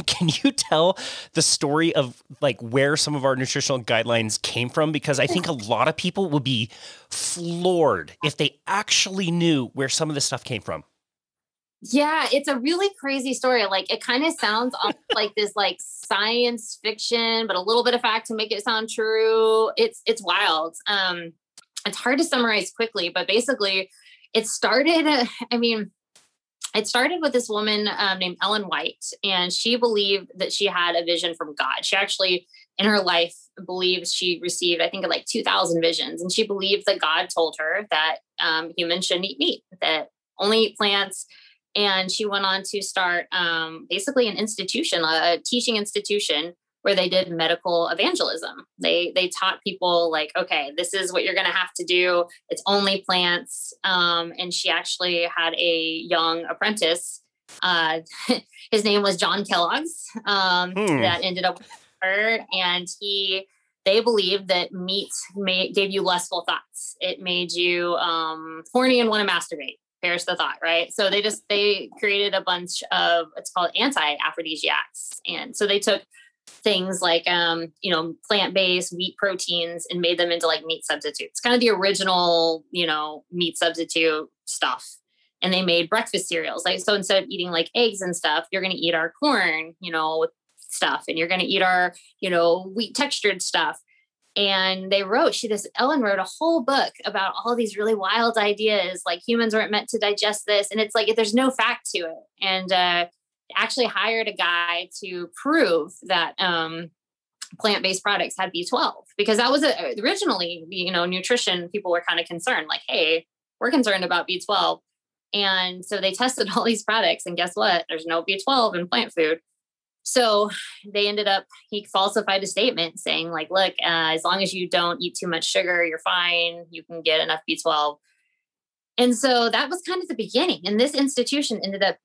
Can you tell the story of like where some of our nutritional guidelines came from? Because I think a lot of people would be floored if they actually knew where some of this stuff came from. Yeah, it's a really crazy story. Like it kind of sounds like this like science fiction, but a little bit of fact to make it sound true. It's wild. It's hard to summarize quickly, but basically it started, it started with this woman named Ellen White, and she believed that she had a vision from God. She actually, in her life, believes she received, I think, like 2,000 visions. And she believed that God told her that humans shouldn't eat meat, that only eat plants. And she went on to start basically an institution, a teaching institution where they did medical evangelism. They taught people like, okay, this is what you're going to have to do. It's only plants. And she actually had a young apprentice. His name was John Kellogg's that ended up with her. And they believed that meat gave you lustful thoughts. It made you horny and want to masturbate. Perish the thought, right? So they created a bunch of, it's called anti-aphrodisiacs. And so they took things like, plant-based wheat proteins and made them into like meat substitutes, kind of the original, meat substitute stuff. And they made breakfast cereals. Like, so instead of eating like eggs and stuff, you're going to eat our corn, with stuff, and you're going to eat our, wheat textured stuff. And Ellen wrote a whole book about all these really wild ideas, like humans weren't meant to digest this. And it's like, there's no fact to it. And actually hired a guy to prove that plant-based products had B12, because that was originally, nutrition, people were kind of concerned, like, hey, we're concerned about B12. And so they tested all these products, and guess what? There's no B12 in plant food. So he falsified a statement saying like, look, as long as you don't eat too much sugar, you're fine. You can get enough B12. And so that was kind of the beginning. And this institution ended up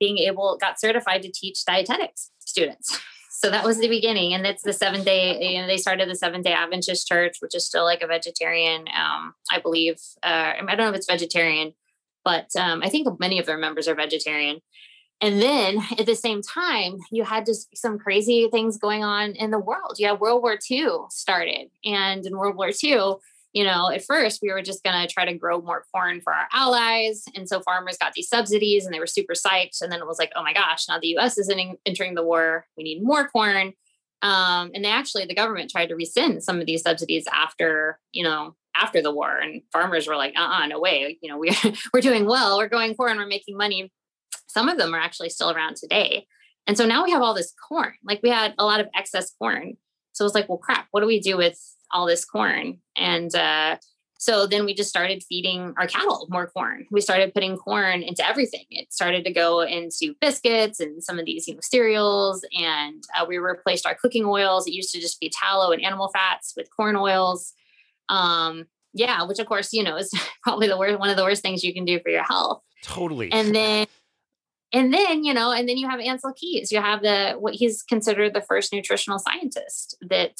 got certified to teach dietetics students. So that was the beginning. And that's the 7-day, they started the 7-day Adventist church, which is still like a vegetarian, I believe. I don't know if it's vegetarian, but I think many of their members are vegetarian. And then at the same time, you had just some crazy things going on in the world. Yeah, World War II started. And in World War II, at first we were just going to try to grow more corn for our allies. And so farmers got these subsidies and they were super psyched. And then it was like, oh my gosh, now the US is entering the war. We need more corn. And the government tried to rescind some of these subsidies after the war. And farmers were like, no way. We're doing well. We're growing corn. We're making money. Some of them are actually still around today. And so now we have all this corn. Like we had a lot of excess corn. So it was like, well, crap, what do we do with all this corn? And so then we just started feeding our cattle more corn. We started putting corn into everything. It started to go into biscuits and some of these, cereals. And we replaced our cooking oils. It used to just be tallow and animal fats with corn oils. Which of course, is probably one of the worst things you can do for your health. Totally. And then you have Ansel Keys. You have what he's considered the first nutritional scientist that,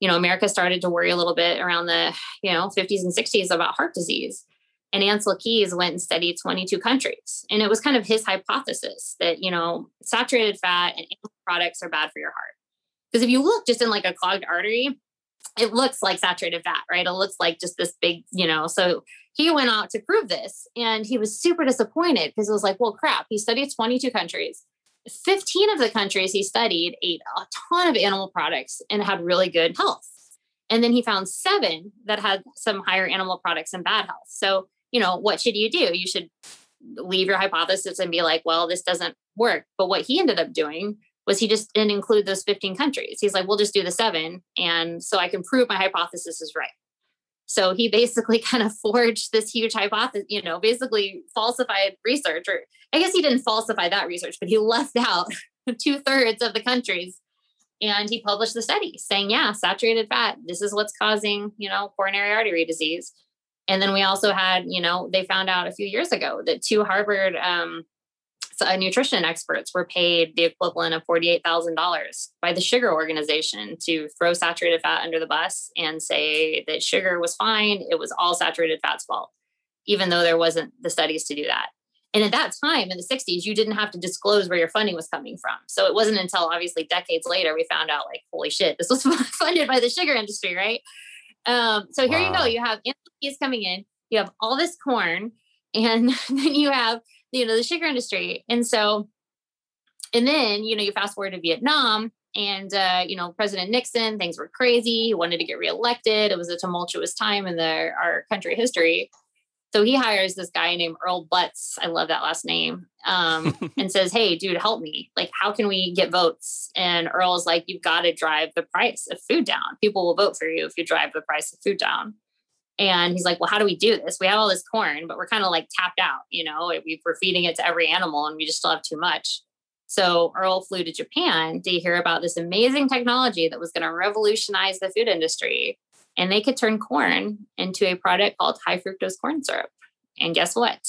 America started to worry a little bit around the, 50s and 60s about heart disease. And Ansel Keys went and studied 22 countries. And it was kind of his hypothesis that, saturated fat and animal products are bad for your heart. Because if you look just in like a clogged artery, it looks like saturated fat, right? It looks like just this big, so he went out to prove this, and he was super disappointed because it was like, well, crap. He studied 22 countries. 15 of the countries he studied ate a ton of animal products and had really good health. And then he found 7 that had some higher animal products and bad health. So, what should you do? You should leave your hypothesis and be like, well, this doesn't work. But what he ended up doing was he just didn't include those 15 countries. He's like, we'll just do the 7. And so I can prove my hypothesis is right. So he basically kind of forged this huge hypothesis, basically falsified research, or I guess he didn't falsify that research, but he left out 2/3 of the countries. And he published the study saying, yeah, saturated fat, this is what's causing, coronary artery disease. And then we also had, they found out a few years ago that two Harvard nutrition experts were paid the equivalent of $48,000 by the sugar organization to throw saturated fat under the bus and say that sugar was fine. It was all saturated fat's fault, even though there wasn't the studies to do that. And at that time in the 60s, you didn't have to disclose where your funding was coming from. So it wasn't until obviously decades later, we found out like, holy shit, this was funded by the sugar industry, right? So here you go. You have employees coming in, you have all this corn, and then you have, the sugar industry. And then, you fast forward to Vietnam and, President Nixon, things were crazy. He wanted to get reelected. It was a tumultuous time in our country history. So he hires this guy named Earl Butz. I love that last name. And says, hey, dude, help me. Like, how can we get votes? And Earl's like, you've got to drive the price of food down. People will vote for you if you drive the price of food down. And he's like, well, how do we do this? We have all this corn, but we're kind of like tapped out, we're feeding it to every animal and we just still have too much. So Earl flew to Japan to hear about this amazing technology that was going to revolutionize the food industry. And they could turn corn into a product called high fructose corn syrup. And guess what?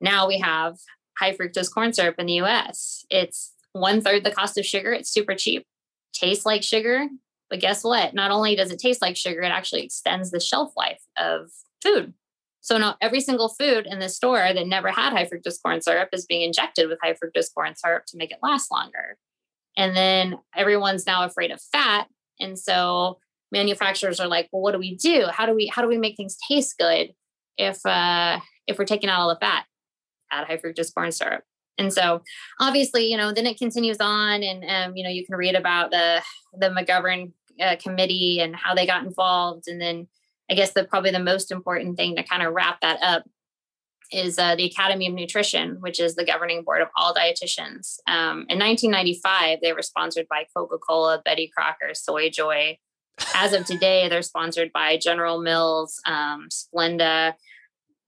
Now we have high fructose corn syrup in the US. It's 1/3 the cost of sugar. It's super cheap. Tastes like sugar. But guess what? Not only does it taste like sugar, it actually extends the shelf life of food. So now every single food in the store that never had high fructose corn syrup is being injected with high fructose corn syrup to make it last longer. And then everyone's now afraid of fat. And so manufacturers are like, well, what do we do? How do we make things taste good if we're taking out all the fat? Add high fructose corn syrup. And so obviously, then it continues on and, you can read about the McGovern committee and how they got involved. And then I guess probably the most important thing to kind of wrap that up is the Academy of Nutrition, which is the governing board of all dietitians. In 1995, they were sponsored by Coca-Cola, Betty Crocker, Soy Joy. As of today, they're sponsored by General Mills, Splenda,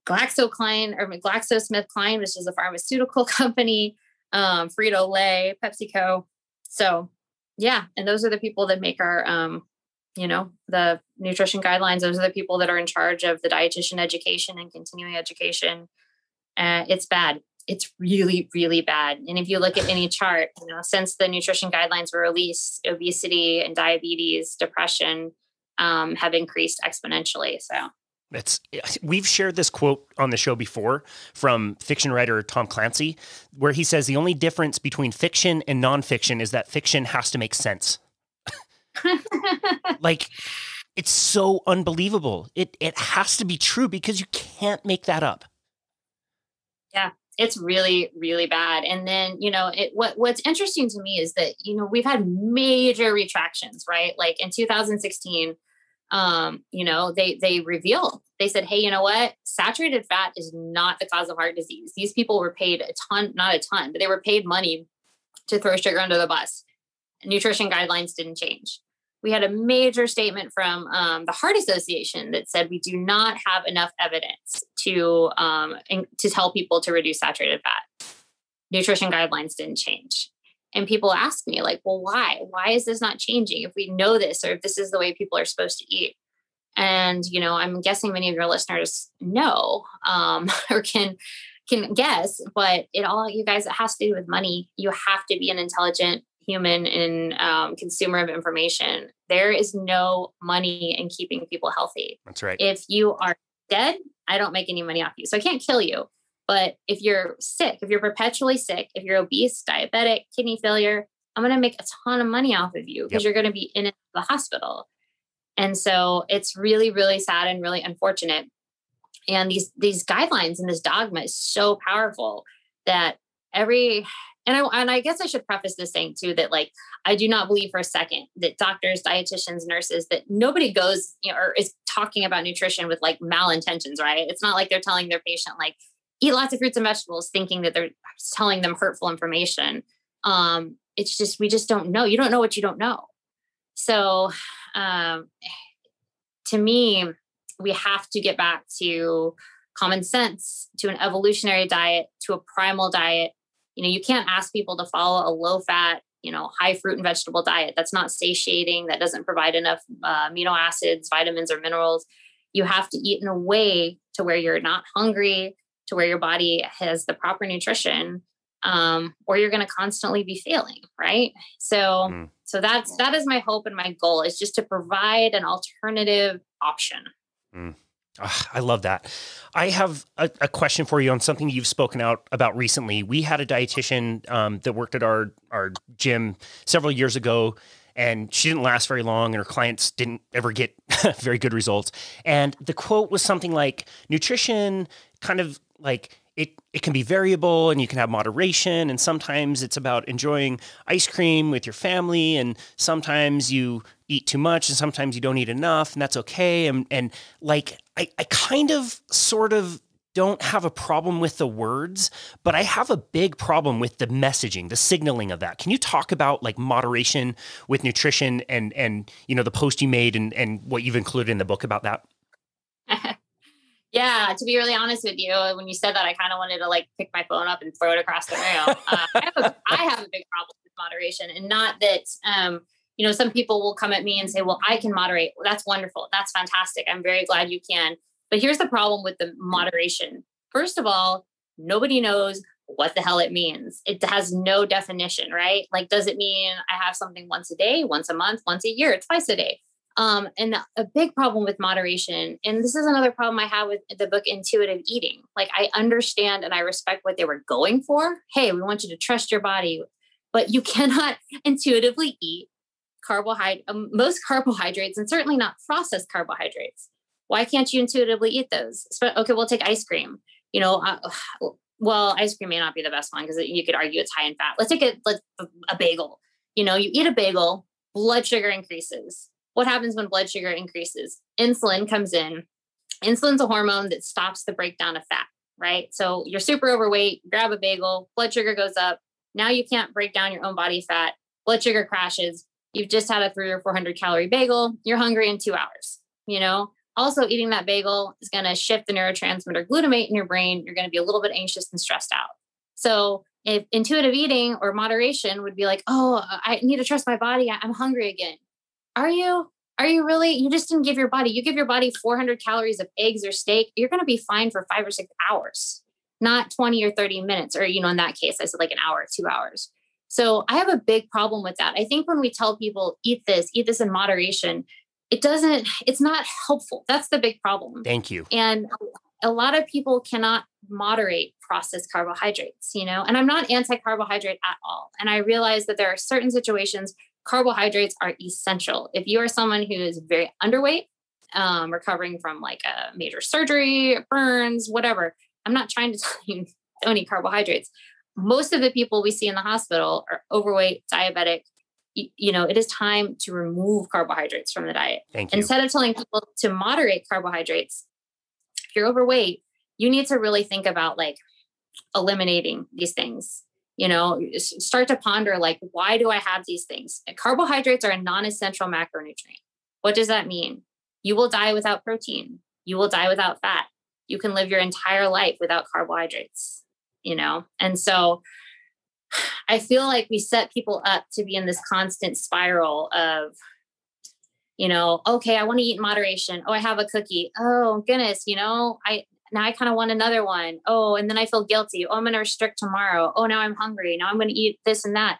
GlaxoSmithKline, which is a pharmaceutical company, Frito-Lay, PepsiCo. So yeah. And those are the people that make our, the nutrition guidelines. Those are the people that are in charge of the dietitian education and continuing education. It's bad. It's really, really bad. And if you look at any chart, since the nutrition guidelines were released, obesity and diabetes, depression, have increased exponentially. So we've shared this quote on the show before from fiction writer Tom Clancy, where he says the only difference between fiction and nonfiction is that fiction has to make sense. Like, it's so unbelievable. It has to be true because you can't make that up. Yeah, it's really, really bad. And then, what's interesting to me is that, we've had major retractions, right? Like in 2016, they revealed, they said, hey, you know what? Saturated fat is not the cause of heart disease. These people were paid not a ton, but they were paid money to throw sugar under the bus. Nutrition guidelines didn't change. We had a major statement from the Heart Association that said we do not have enough evidence to tell people to reduce saturated fat. Nutrition guidelines didn't change. And people ask me like, well, why? Why is this not changing if we know this or if this is the way people are supposed to eat? And, I'm guessing many of your listeners know or can guess, but it has to do with money. You have to be an intelligent human and consumer of information. There is no money in keeping people healthy. That's right. If you are dead, I don't make any money off you. So I can't kill you. But if you're sick, if you're perpetually sick, if you're obese, diabetic, kidney failure, I'm going to make a ton of money off of you because you're going to be in the hospital. And so it's really, really sad and really unfortunate. And these guidelines and this dogma is so powerful that and I guess I should preface this saying too, that like, I do not believe for a second that doctors, dietitians, nurses, that nobody goes, or is talking about nutrition with like malintentions, right? It's not like they're telling their patient, like, eat lots of fruits and vegetables, thinking that they're telling them hurtful information. It's just, we just don't know. You don't know what you don't know. So to me, we have to get back to common sense, to an evolutionary diet, to a primal diet. You can't ask people to follow a low fat, high fruit and vegetable diet. That's not satiating. That doesn't provide enough amino acids, vitamins, or minerals. You have to eat in a way to where you're not hungry, to where your body has the proper nutrition, or you're going to constantly be failing. Right. So that is my hope and my goal, is just to provide an alternative option. Mm. I love that. I have a question for you on something you've spoken out about recently. We had a dietitian that worked at our gym several years ago, and she didn't last very long, and her clients didn't ever get very good results. And the quote was something like, nutrition kind of like it can be variable, and you can have moderation, and sometimes it's about enjoying ice cream with your family, and sometimes you eat too much, and sometimes you don't eat enough, and that's okay. And like I kind of sort of don't have a problem with the words, but I have a big problem with the messaging, the signaling of that. Can you talk about like moderation with nutrition and the post you made and what you've included in the book about that? Yeah, to be really honest with you, when you said that, I kind of wanted to like pick my phone up and throw it across the room. I have a big problem with moderation, and not that, some people will come at me and say, well, I can moderate. Well, that's wonderful. That's fantastic. I'm very glad you can. But here's the problem with the moderation. First of all, nobody knows what the hell it means. It has no definition, right? Like, does it mean I have something once a day, once a month, once a year, twice a day? And a big problem with moderation, and this is another problem I have with the book Intuitive Eating. Like, I understand and I respect what they were going for. Hey, we want you to trust your body, but you cannot intuitively eat most carbohydrates, and certainly not processed carbohydrates. Why can't you intuitively eat those? Okay, we'll take ice cream. Well, ice cream may not be the best one because you could argue it's high in fat. Let's take a bagel. You eat a bagel, blood sugar increases. What happens when blood sugar increases? Insulin comes in. Insulin's a hormone that stops the breakdown of fat, right? So you're super overweight, grab a bagel, blood sugar goes up. Now you can't break down your own body fat. Blood sugar crashes. You've just had a 300 or 400 calorie bagel. You're hungry in 2 hours. Also eating that bagel is going to shift the neurotransmitter glutamate in your brain. You're going to be a little bit anxious and stressed out. So if intuitive eating or moderation would be like, oh, I need to trust my body. I'm hungry again. Are you really? You just didn't give your body 400 calories of eggs or steak. You're going to be fine for 5 or 6 hours, not 20 or 30 minutes. Or, in that case, I said like an hour, 2 hours. So I have a big problem with that. I think when we tell people eat this in moderation, it's not helpful. That's the big problem. Thank you. And a lot of people cannot moderate processed carbohydrates, and I'm not anti-carbohydrate at all. And I realize that there are certain situations carbohydrates are essential. If you are someone who is very underweight, recovering from like a major surgery, burns, whatever, I'm not trying to tell you don't eat carbohydrates. Most of the people we see in the hospital are overweight, diabetic. It is time to remove carbohydrates from the diet. Thank you. Instead of telling people to moderate carbohydrates, if you're overweight, you need to really think about like eliminating these things. Start to ponder, like, why do I have these things? Carbohydrates are a non-essential macronutrient. What does that mean? You will die without protein. You will die without fat. You can live your entire life without carbohydrates, And so I feel like we set people up to be in this constant spiral of, okay, I want to eat in moderation. Oh, I have a cookie. Oh, goodness, now I kind of want another one. Oh, and then I feel guilty. Oh, I'm going to restrict tomorrow. Oh, now I'm hungry. Now I'm going to eat this and that.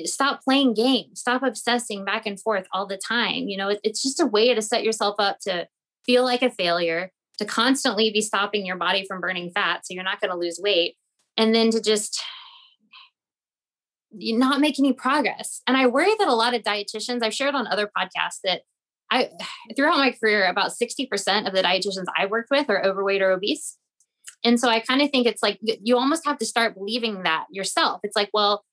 Stop playing games. Stop obsessing back and forth all the time. It's just a way to set yourself up to feel like a failure, to constantly be stopping your body from burning fat. So you're not going to lose weight. And then to just not make any progress. And I worry that a lot of dietitians, I've shared on other podcasts that throughout my career, about 60% of the dietitians I worked with are overweight or obese. And so I kind of think it's like, you almost have to start believing that yourself. It's like, well,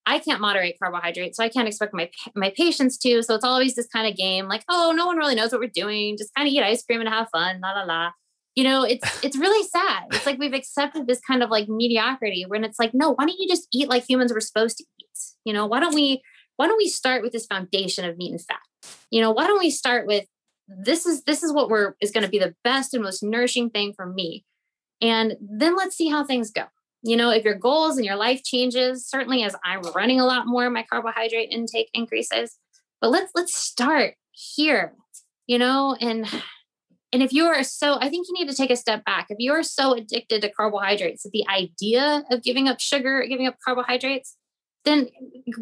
I can't moderate carbohydrates, so I can't expect my patients to. So it's always this kind of game, like, oh, no one really knows what we're doing. Just kind of eat ice cream and have fun, la, la, la. It's really sad. It's like we've accepted this kind of like mediocrity when it's like, no, why don't you just eat like humans were supposed to eat? Why don't we start with this foundation of meat and fat? Why don't we start with this is what is going to be the best and most nourishing thing for me. And then let's see how things go. If your goals and your life changes, certainly as I'm running a lot more, my carbohydrate intake increases, but let's start here, and And if you are I think you need to take a step back. If you are so addicted to carbohydrates, the idea of giving up sugar, giving up carbohydrates, then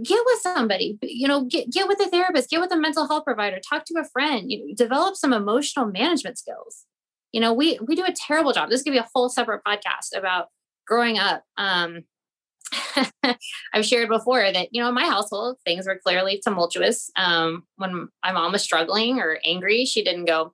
get with somebody, get with a therapist, get with a mental health provider, talk to a friend, develop some emotional management skills. We do a terrible job. This could be a whole separate podcast about growing up. I've shared before that, in my household, things were clearly tumultuous. When my mom was struggling or angry, she didn't go,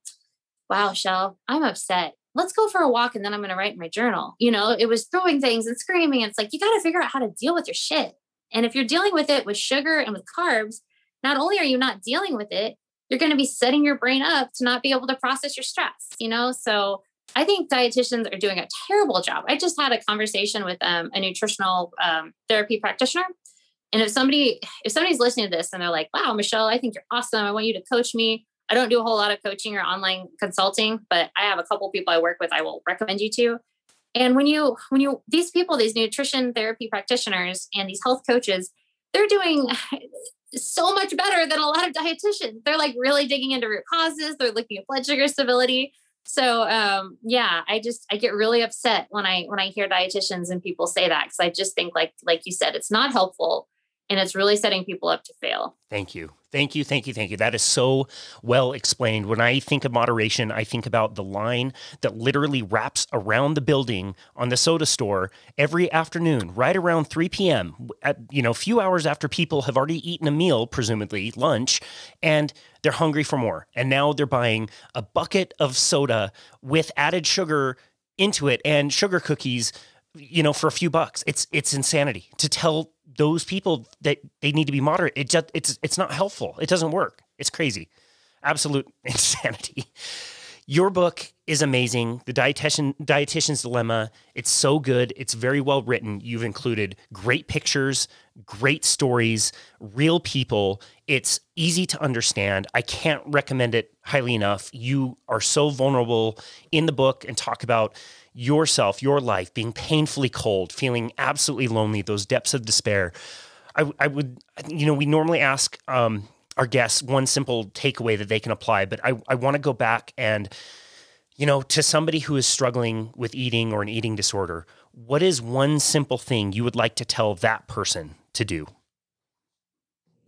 wow, Shell, I'm upset. Let's go for a walk and then I'm going to write in my journal. It was throwing things and screaming. It's like, you got to figure out how to deal with your shit. And if you're dealing with it with sugar and with carbs, not only are you not dealing with it, you're going to be setting your brain up to not be able to process your stress, So I think dietitians are doing a terrible job. I just had a conversation with a nutritional therapy practitioner. And if somebody's listening to this and they're like, wow, Michelle, I think you're awesome. I want you to coach me. I don't do a whole lot of coaching or online consulting, but I have a couple people I work with I will recommend you to. And when these people, these nutrition therapy practitioners and these health coaches, they're doing so much better than a lot of dietitians. They're like really digging into root causes. They're looking at blood sugar stability. So, I get really upset when I hear dietitians and people say that, because I just think like you said, it's not helpful and it's really setting people up to fail. Thank you. That is so well explained. When I think of moderation, I think about the line that literally wraps around the building on the soda store every afternoon, right around 3 p.m., a few hours after people have already eaten a meal, presumably lunch, and they're hungry for more. And now they're buying a bucket of soda with added sugar into it and sugar cookies, for a few bucks. It's insanity to tell those people that they need to be moderate. It's not helpful. It doesn't work. It's crazy. Absolute insanity. Your book is amazing. The Dietitian's Dilemma. It's so good. It's very well written. You've included great pictures, great stories, real people. It's easy to understand. I can't recommend it highly enough. You are so vulnerable in the book and talk about yourself, your life, being painfully cold, feeling absolutely lonely, those depths of despair. I would, we normally ask our guests one simple takeaway that they can apply, but I want to go back and, to somebody who is struggling with eating or an eating disorder, what is one simple thing you would like to tell that person to do?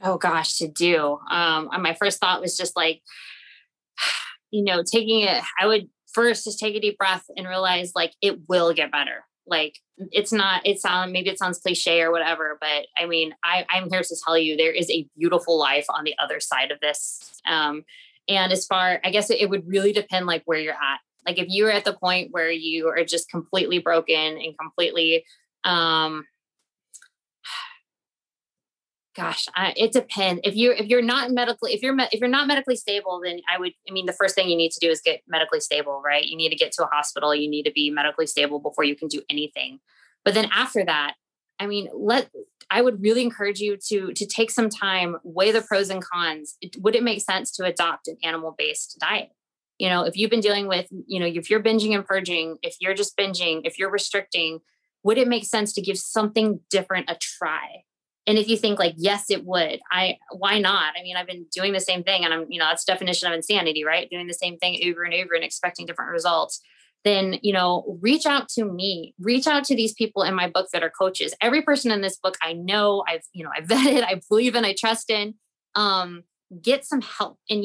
Oh gosh, to do. My first thought was just like, taking it, I would first just take a deep breath and realize like it will get better. Like maybe it sounds cliche or whatever, but I mean, I'm here to tell you there is a beautiful life on the other side of this. And I guess it would really depend like where you're at. Like if you're at the point where you are just completely broken and completely, it depends. If you're not medically stable, then the first thing you need to do is get medically stable, right? You need to get to a hospital. You need to be medically stable before you can do anything. But then after that, I would really encourage you to take some time, weigh the pros and cons. Would it make sense to adopt an animal-based diet? If you've been dealing with, if you're binging and purging, if you're just binging, if you're restricting, would it make sense to give something different a try? And if you think like, yes, it would, why not? I've been doing the same thing and that's the definition of insanity, right? Doing the same thing over and over and expecting different results. Then, reach out to me, reach out to these people in my book that are coaches. Every person in this book, I know I've vetted, I believe in, I trust in, get some help. And,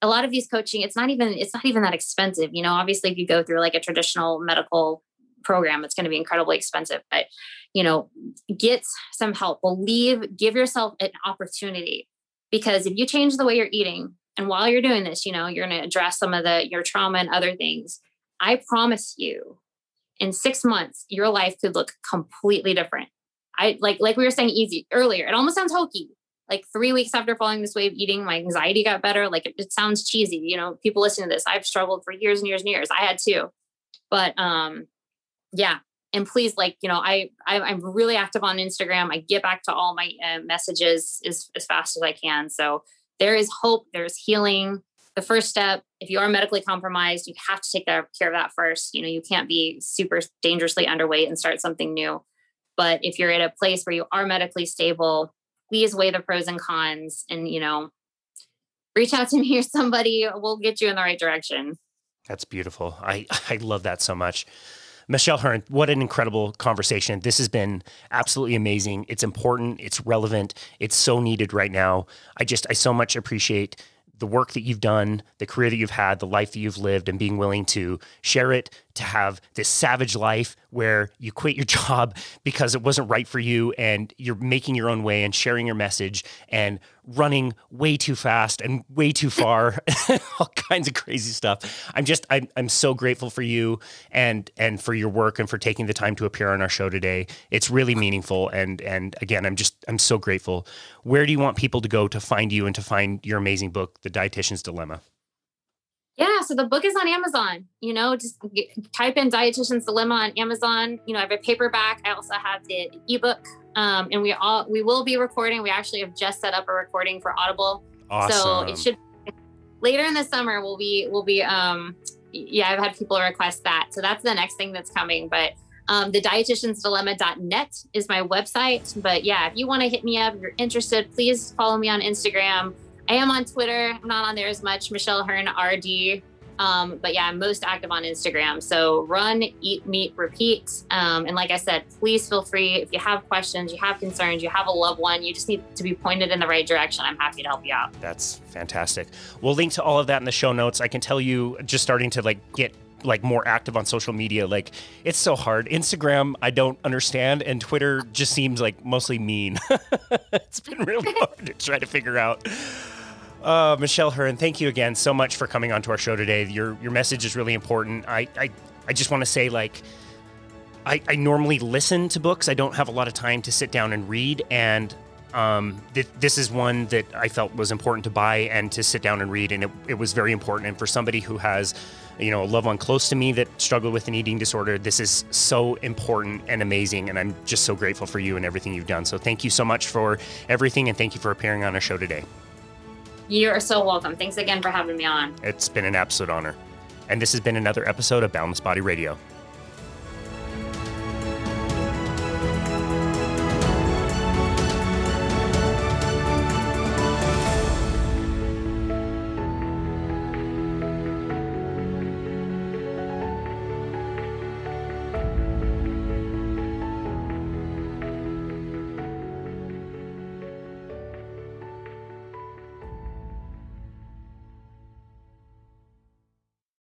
a lot of these coaching, it's not even that expensive. Obviously if you go through like a traditional medical program, it's going to be incredibly expensive, but get some help. Give yourself an opportunity, because if you change the way you're eating, and while you're doing this, you're going to address some of your trauma and other things. I promise you, in 6 months, your life could look completely different. Like we were saying earlier, it almost sounds hokey. Like 3 weeks after following this way of eating, my anxiety got better. Like it sounds cheesy. People listening to this, I've struggled for years and years and years. I had too, but yeah. And please, I'm really active on Instagram. I get back to all my messages as fast as I can. So there is hope. There's healing. The first step, if you are medically compromised, you have to take care of that first. You can't be super dangerously underweight and start something new. But if you're at a place where you are medically stable, please weigh the pros and cons and, reach out to me or somebody. We'll get you in the right direction. That's beautiful. I love that so much. Michelle Hurn, what an incredible conversation. This has been absolutely amazing. It's important. It's relevant. It's so needed right now. I so much appreciate the work that you've done, the career that you've had, the life that you've lived, and being willing to share it, to have this savage life where you quit your job because it wasn't right for you and you're making your own way and sharing your message and running way too fast and way too far, all kinds of crazy stuff. I'm so grateful for you and for your work and for taking the time to appear on our show today. It's really meaningful. And again, I'm so grateful. Where do you want people to go to find you and to find your amazing book, The Dietitian's Dilemma? Yeah, so the book is on Amazon. Just type in Dietitian's Dilemma on Amazon. I have a paperback. I also have the ebook. And we will be recording. We actually have just set up a recording for Audible. Awesome. So it should later in the summer. I've had people request that. So that's the next thing that's coming. But the dietitiansdilemma.net is my website. But yeah, if you want to hit me up, if you're interested, please follow me on Instagram. I am on Twitter. I'm not on there as much. Michelle Hurn RD. But yeah, I'm most active on Instagram. So run, eat, meet, repeat. And like I said, please feel free. If you have questions, you have concerns, you have a loved one, you just need to be pointed in the right direction. I'm happy to help you out. That's fantastic. We'll link to all of that in the show notes. I can tell you, just starting to get more active on social media. It's so hard. Instagram, I don't understand. And Twitter just seems mostly mean. It's been really hard to try to figure out. Michelle Hurn, thank you again so much for coming onto our show today. Your message is really important. I just want to say, I normally listen to books. I don't have a lot of time to sit down and read, and this is one that I felt was important to buy and to sit down and read, and it was very important. And for somebody who has, a loved one close to me that struggled with an eating disorder, this is so important and amazing, and I'm just so grateful for you and everything you've done. So thank you so much for everything, and thank you for appearing on our show today. You are so welcome. Thanks again for having me on. It's been an absolute honor. And this has been another episode of Boundless Body Radio.